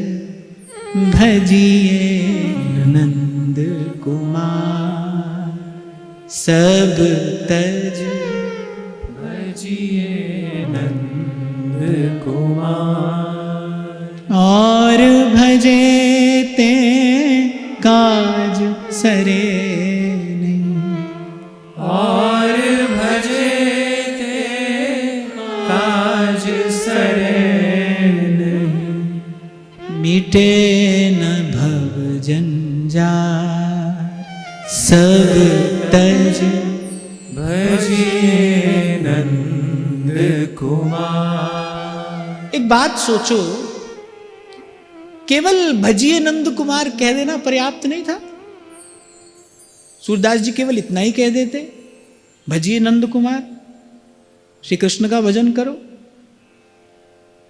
भजिए नंद कुमार, सब तज भजिए नंद कुमार, और भजे ते काज सरे नहीं, और भजे ते काज सरे नहीं, मिटे न भव जंजार, सब तज भजिए नंद कुमार। एक बात सोचो, केवल भजिए नंद कुमार कह देना पर्याप्त नहीं था? सूरदास जी केवल इतना ही कह देते, भजिए नंद कुमार, श्री कृष्ण का भजन करो।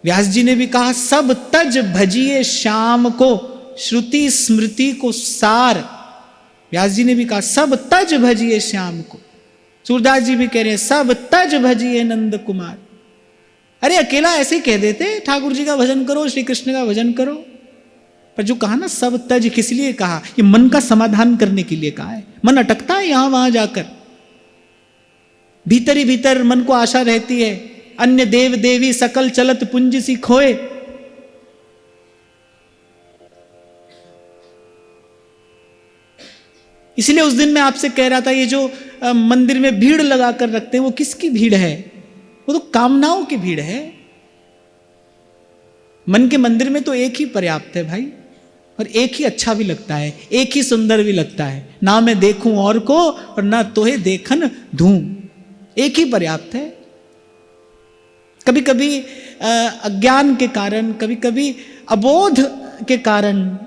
व्यास जी ने भी कहा सब तज भजिए श्याम को, श्रुति स्मृति को सार। व्यास जी ने भी कहा सब तज भजिए श्याम को। सूरदास जी भी कह रहे हैं सब तज भजिए नंद कुमार। अरे अकेला ऐसे ही कह देते ठाकुर जी का भजन करो, श्री कृष्ण का भजन करो, पर जो कहा ना सब तज, किस लिए कहा? ये मन का समाधान करने के लिए कहा है। मन अटकता है यहां वहां जाकर, भीतर ही भीतर मन को आशा रहती है अन्य देव देवी सकल चलत पुंज सी खोए। इसलिए उस दिन मैं आपसे कह रहा था, ये जो मंदिर में भीड़ लगा कर रखते हैं वो किसकी भीड़ है? वो तो कामनाओं की भीड़ है। मन के मंदिर में तो एक ही पर्याप्त है भाई, और एक ही अच्छा भी लगता है, एक ही सुंदर भी लगता है। ना मैं देखूं और को और ना तोहे देखन धूं, एक ही पर्याप्त है। कभी कभी अज्ञान के कारण, कभी कभी अबोध के कारण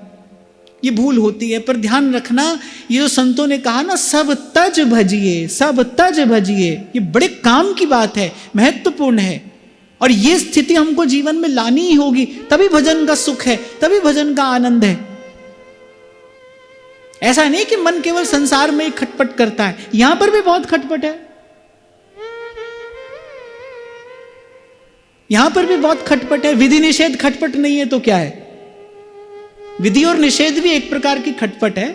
ये भूल होती है, पर ध्यान रखना ये जो संतों ने कहा ना सब तज भजिए, सब तज भजिए, ये बड़े काम की बात है, महत्वपूर्ण है। और ये स्थिति हमको जीवन में लानी ही होगी, तभी भजन का सुख है, तभी भजन का आनंद है। ऐसा नहीं कि मन केवल संसार में ही खटपट करता है, यहां पर भी बहुत खटपट है, यहां पर भी बहुत खटपट है। विधि निषेध खटपट नहीं है तो क्या है? विधि और निषेध भी एक प्रकार की खटपट है।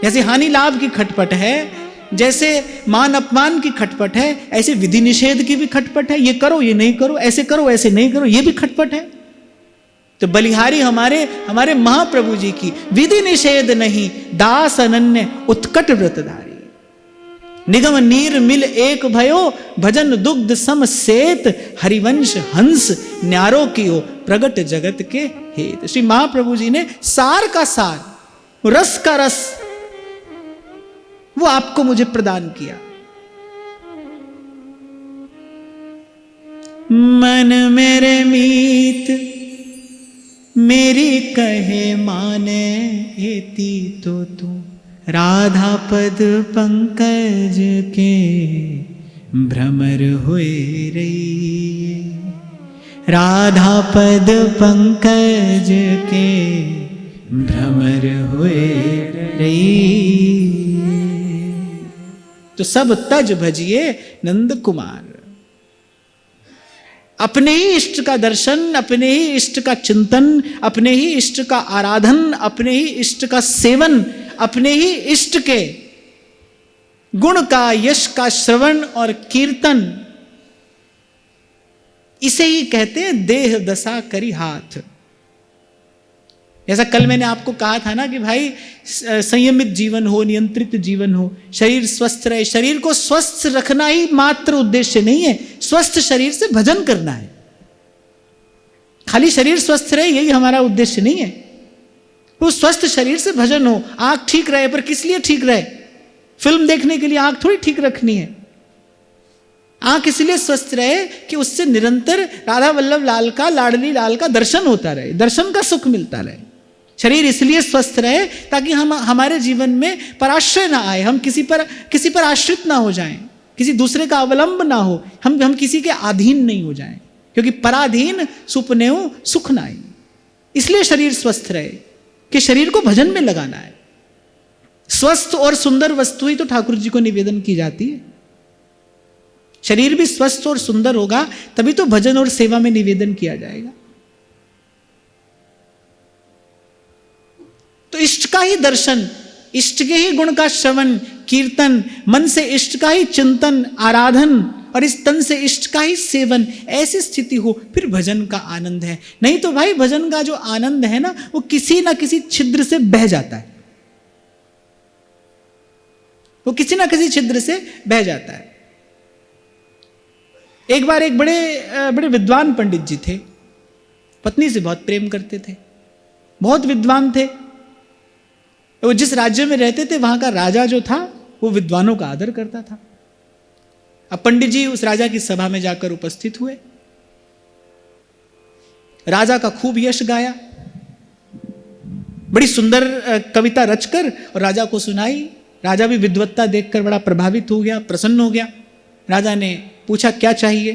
जैसे हानि लाभ की खटपट है, जैसे मान अपमान की खटपट है, ऐसे विधि निषेध की भी खटपट है। ये करो, ये नहीं करो, ऐसे करो, ऐसे नहीं करो, ये भी खटपट है। तो बलिहारी हमारे महाप्रभु जी की विधि निषेध नहीं, दास अनन्य उत्कट व्रतधारी, निगम नीर मिल एक भयो, भजन दुग्ध सम सेत, हरिवंश हंस न्यारो कियो, प्रगट जगत के हेत। श्री महाप्रभु जी ने सार का सार, रस का रस, वो आपको मुझे प्रदान किया। मन मेरे मीत मेरी कहे माने, हेती तो तू राधा पद पंकज के भ्रमर हुए रही, राधा पद पंकज के भ्रमर हुए रही। तो सब तज भजिए नंद कुमार। अपने ही इष्ट का दर्शन, अपने ही इष्ट का चिंतन, अपने ही इष्ट का आराधन, अपने ही इष्ट का सेवन, अपने ही इष्ट के गुण का, यश का श्रवण और कीर्तन, इसे ही कहते हैं देह दशा करी हाथ। जैसा कल मैंने आपको कहा था ना कि भाई संयमित जीवन हो, नियंत्रित जीवन हो, शरीर स्वस्थ रहे। शरीर को स्वस्थ रखना ही मात्र उद्देश्य नहीं है, स्वस्थ शरीर से भजन करना है। खाली शरीर स्वस्थ रहे यही हमारा उद्देश्य नहीं है। वो स्वस्थ शरीर से भजन हो, आंख ठीक रहे, पर किस लिए ठीक रहे? फिल्म देखने के लिए आंख थोड़ी ठीक रखनी है। आंख इसलिए स्वस्थ रहे कि उससे निरंतर राधा वल्लभ लाल का, लाडली लाल का दर्शन होता रहे, दर्शन का सुख मिलता रहे। शरीर इसलिए स्वस्थ रहे ताकि हम हमारे जीवन में पराश्रय ना आए, हम किसी पर आश्रित ना हो जाएं, किसी दूसरे का अवलंब ना हो, हम किसी के अधीन नहीं हो जाएं, क्योंकि पराधीन सुपनेऊ सुख नाई। इसलिए शरीर स्वस्थ रहे कि शरीर को भजन में लगाना है। स्वस्थ और सुंदर वस्तु ही तो ठाकुर जी को निवेदन की जाती है। शरीर भी स्वस्थ और सुंदर होगा तभी तो भजन और सेवा में निवेदन किया जाएगा। तो इष्ट का ही दर्शन, इष्ट के ही गुण का श्रवण कीर्तन, मन से इष्ट का ही चिंतन आराधन और इस तन से इष्ट का ही सेवन, ऐसी स्थिति हो फिर भजन का आनंद है। नहीं तो भाई भजन का जो आनंद है ना वो किसी ना किसी छिद्र से बह जाता है, वो किसी ना किसी छिद्र से बह जाता है। एक बार एक बड़े विद्वान पंडित जी थे, पत्नी से बहुत प्रेम करते थे, बहुत विद्वान थे। वो जिस राज्य में रहते थे वहां का राजा जो था वो विद्वानों का आदर करता था। अब पंडित जी उस राजा की सभा में जाकर उपस्थित हुए, राजा का खूब यश गाया, बड़ी सुंदर कविता रचकर और राजा को सुनाई। राजा भी विद्वत्ता देखकर बड़ा प्रभावित हो गया, प्रसन्न हो गया। राजा ने पूछा क्या चाहिए?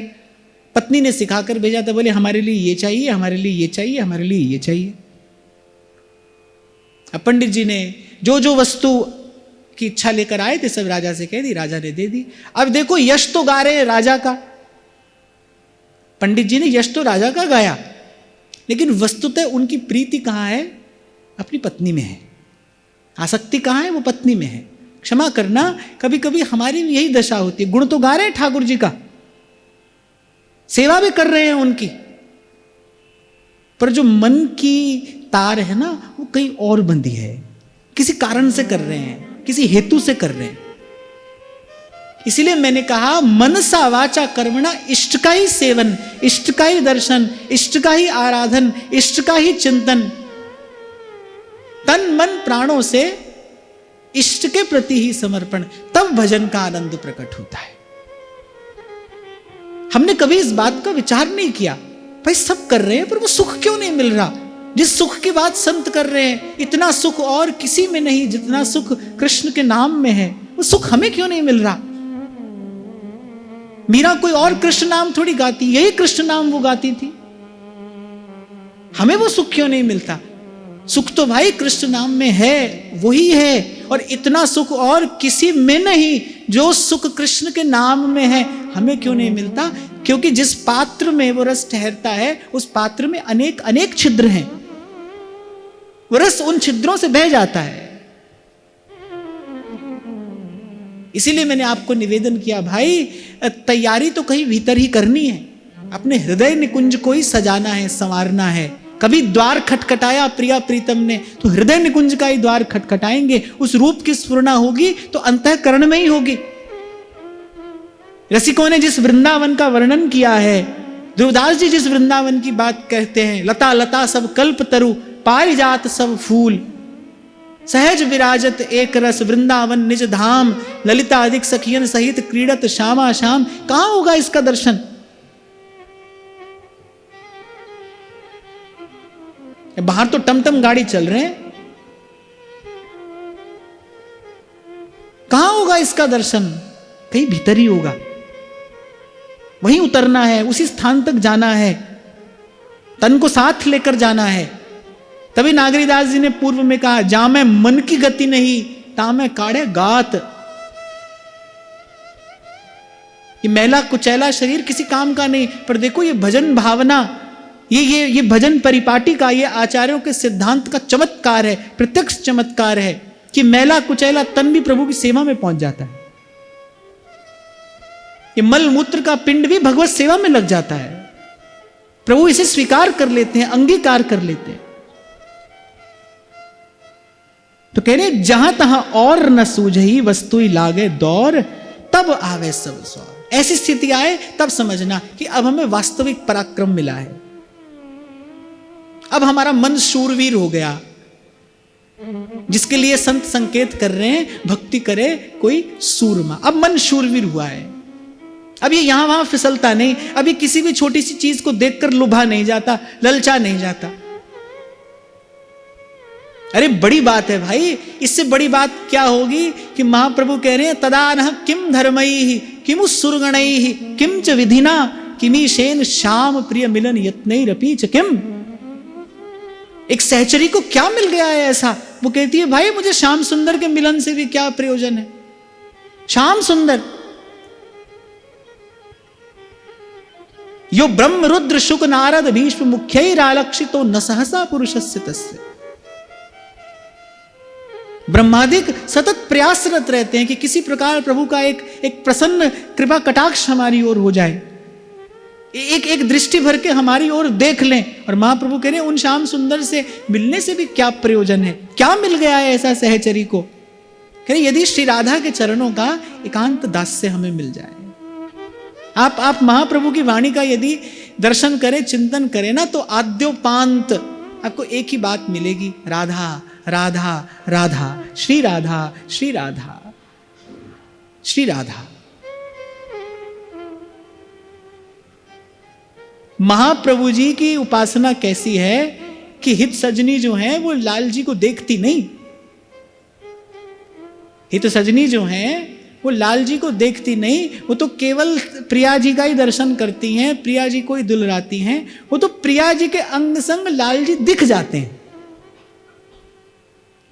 पत्नी ने सिखाकर भेजा था, बोले हमारे लिए ये चाहिए, हमारे लिए ये चाहिए, हमारे लिए ये चाहिए। अब पंडित जी ने जो जो वस्तु की इच्छा लेकर आए थे सब राजा से कह दी, राजा ने दे दी। अब देखो यश तो गा रहे हैं राजा का, पंडित जी ने यश तो राजा का गाया, लेकिन वस्तुतः उनकी प्रीति कहां है? अपनी पत्नी में है। आसक्ति कहां है? वो पत्नी में है। क्षमा करना, कभी कभी हमारी भी यही दशा होती है। गुण तो गा रहे हैं ठाकुर जी का, सेवा भी कर रहे हैं उनकी, पर जो मन की तार है ना वो कहीं और बंधी है, किसी कारण से कर रहे हैं, किसी हेतु से कर रहे हैं। इसीलिए मैंने कहा मनसा वाचा कर्मणा, इष्ट का ही सेवन, इष्ट का ही दर्शन, इष्ट का ही आराधन, इष्ट का ही चिंतन, तन मन प्राणों से इष्ट के प्रति ही समर्पण, तब भजन का आनंद प्रकट होता है। हमने कभी इस बात का विचार नहीं किया, भाई सब कर रहे हैं पर वो सुख क्यों नहीं मिल रहा? जिस सुख की बात संत कर रहे हैं, इतना सुख और किसी में नहीं जितना सुख कृष्ण के नाम में है, वो सुख हमें क्यों नहीं मिल रहा? मीरा कोई और कृष्ण नाम थोड़ी गाती, यही कृष्ण नाम वो गाती थी, हमें वो सुख क्यों नहीं मिलता? सुख तो भाई कृष्ण नाम में है, वही है, और इतना सुख और किसी में नहीं जो सुख कृष्ण के नाम में है। हमें क्यों नहीं मिलता? क्योंकि जिस पात्र में वो रस ठहरता है उस पात्र में अनेक अनेक छिद्र हैं, वो रस उन छिद्रों से बह जाता है। इसीलिए मैंने आपको निवेदन किया, भाई तैयारी तो कहीं भीतर ही करनी है, अपने हृदय निकुंज को ही सजाना है, संवारना है। कभी द्वार खटखटाया प्रिया प्रीतम ने, तो हृदय निकुंज का ही द्वार खटखटाएंगे। उस रूप की स्फुरना होगी तो अंतःकरण में ही होगी। रसिकों ने जिस वृंदावन का वर्णन किया है, ध्रुवदास जी जिस वृंदावन की बात कहते हैं, लता लता सब कल्प तरु, पारिजात सब फूल, सहज विराजत एक रस, वृंदावन निज धाम, ललिता अधिक सखियन सहित क्रीडत श्यामा श्याम। कहां होगा इसका दर्शन? बाहर तो टमटम गाड़ी चल रहे हैं, कहां होगा इसका दर्शन? कहीं भीतर ही होगा, वहीं उतरना है, उसी स्थान तक जाना है, तन को साथ लेकर जाना है। तभी नागरीदास जी ने पूर्व में कहा, जा मैं मन की गति नहीं ता मैं काढ़े गात। ये मैला कुचैला शरीर किसी काम का नहीं, पर देखो ये भजन भावना, ये भजन परिपाटी का, ये आचार्यों के सिद्धांत का चमत्कार है, प्रत्यक्ष चमत्कार है कि मैला कुचैला तन भी प्रभु की सेवा में पहुंच जाता है। ये मल मूत्र का पिंड भी भगवत सेवा में लग जाता है। प्रभु इसे स्वीकार कर लेते हैं, अंगीकार कर लेते हैं। तो कह रहे जहां तहां और न सूझही वस्तु लागे दौर, तब आवे सब स्वर। ऐसी स्थिति आए तब समझना कि अब हमें वास्तविक पराक्रम मिला है, अब हमारा मन शूरवीर हो गया। जिसके लिए संत संकेत कर रहे हैं, भक्ति करे कोई सूरमा, अब मन शूरवीर हुआ है। अब ये यहां वहां फिसलता नहीं, अभी किसी भी छोटी सी चीज को देखकर लुभा नहीं जाता, ललचा नहीं जाता। अरे बड़ी बात है भाई, इससे बड़ी बात क्या होगी कि महाप्रभु कह रहे हैं तदानः किम धर्मैः किमु सुरगणैः किम च विधिना किमीशेन श्याम प्रिय मिलन यत्नैरपि च किम। एक सहचरी को क्या मिल गया है ऐसा? वो कहती है भाई मुझे श्याम सुंदर के मिलन से भी क्या प्रयोजन है। श्याम सुंदर यो ब्रह्म रुद्र शुक नारद भीष्म मुख्यैरालक्षितो न सहसा पुरुषस्य तस्य। ब्रह्मादिक सतत प्रयासरत रहते हैं कि किसी प्रकार प्रभु का एक प्रसन्न कृपा कटाक्ष हमारी ओर हो जाए, एक दृष्टि भर के हमारी ओर देख लें। और महाप्रभु कह रहे हैं उन श्याम सुंदर से मिलने से भी क्या प्रयोजन है, क्या मिल गया है ऐसा सहचरी को। कह रहे यदि श्री राधा के चरणों का एकांत दास्य हमें मिल जाए। आप महाप्रभु की वाणी का यदि दर्शन करें, चिंतन करें ना, तो आद्योपांत आपको एक ही बात मिलेगी, राधा राधा राधा, श्री राधा श्री राधा श्री राधा। महाप्रभु जी की उपासना कैसी है कि हित सजनी जो है वो लाल जी को देखती नहीं। हित सजनी जो है वो लाल जी को देखती नहीं, वो तो केवल प्रिया जी का ही दर्शन करती हैं, प्रिया जी को ही दुलराती हैं। वो तो प्रिया जी के अंग संग लाल जी दिख जाते हैं,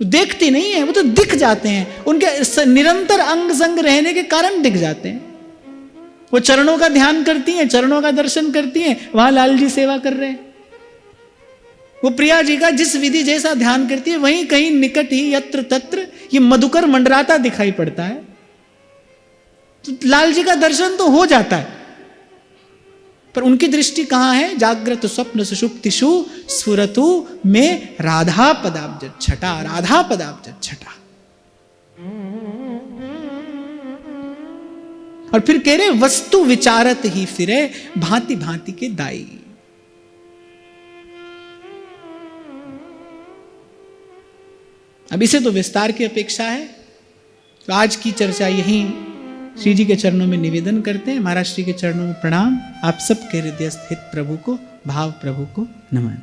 देखती नहीं है, वो तो दिख जाते हैं। उनके निरंतर अंग संग रहने के कारण दिख जाते हैं। वो चरणों का ध्यान करती हैं, चरणों का दर्शन करती हैं, वहां लाल जी सेवा कर रहे हैं। वो प्रिया जी का जिस विधि जैसा ध्यान करती है, वहीं कहीं निकट ही यत्र तत्र ये मधुकर मंडराता दिखाई पड़ता है, तो लाल जी का दर्शन तो हो जाता है। पर उनकी दृष्टि कहां है? जागृत स्वप्न सुषुप्तिषु स्फुरतु में राधा पदाब्ज छटा, राधा पदाब्ज छटा। और फिर कह रहे वस्तु विचारत ही फिरे भांति भांति के दाई। अब इसे तो विस्तार की अपेक्षा है, तो आज की चर्चा यहीं श्री जी के चरणों में निवेदन करते हैं। महाराज श्री के चरणों में प्रणाम। आप सब के हृदयस्थ हित प्रभु को, भाव प्रभु को नमन।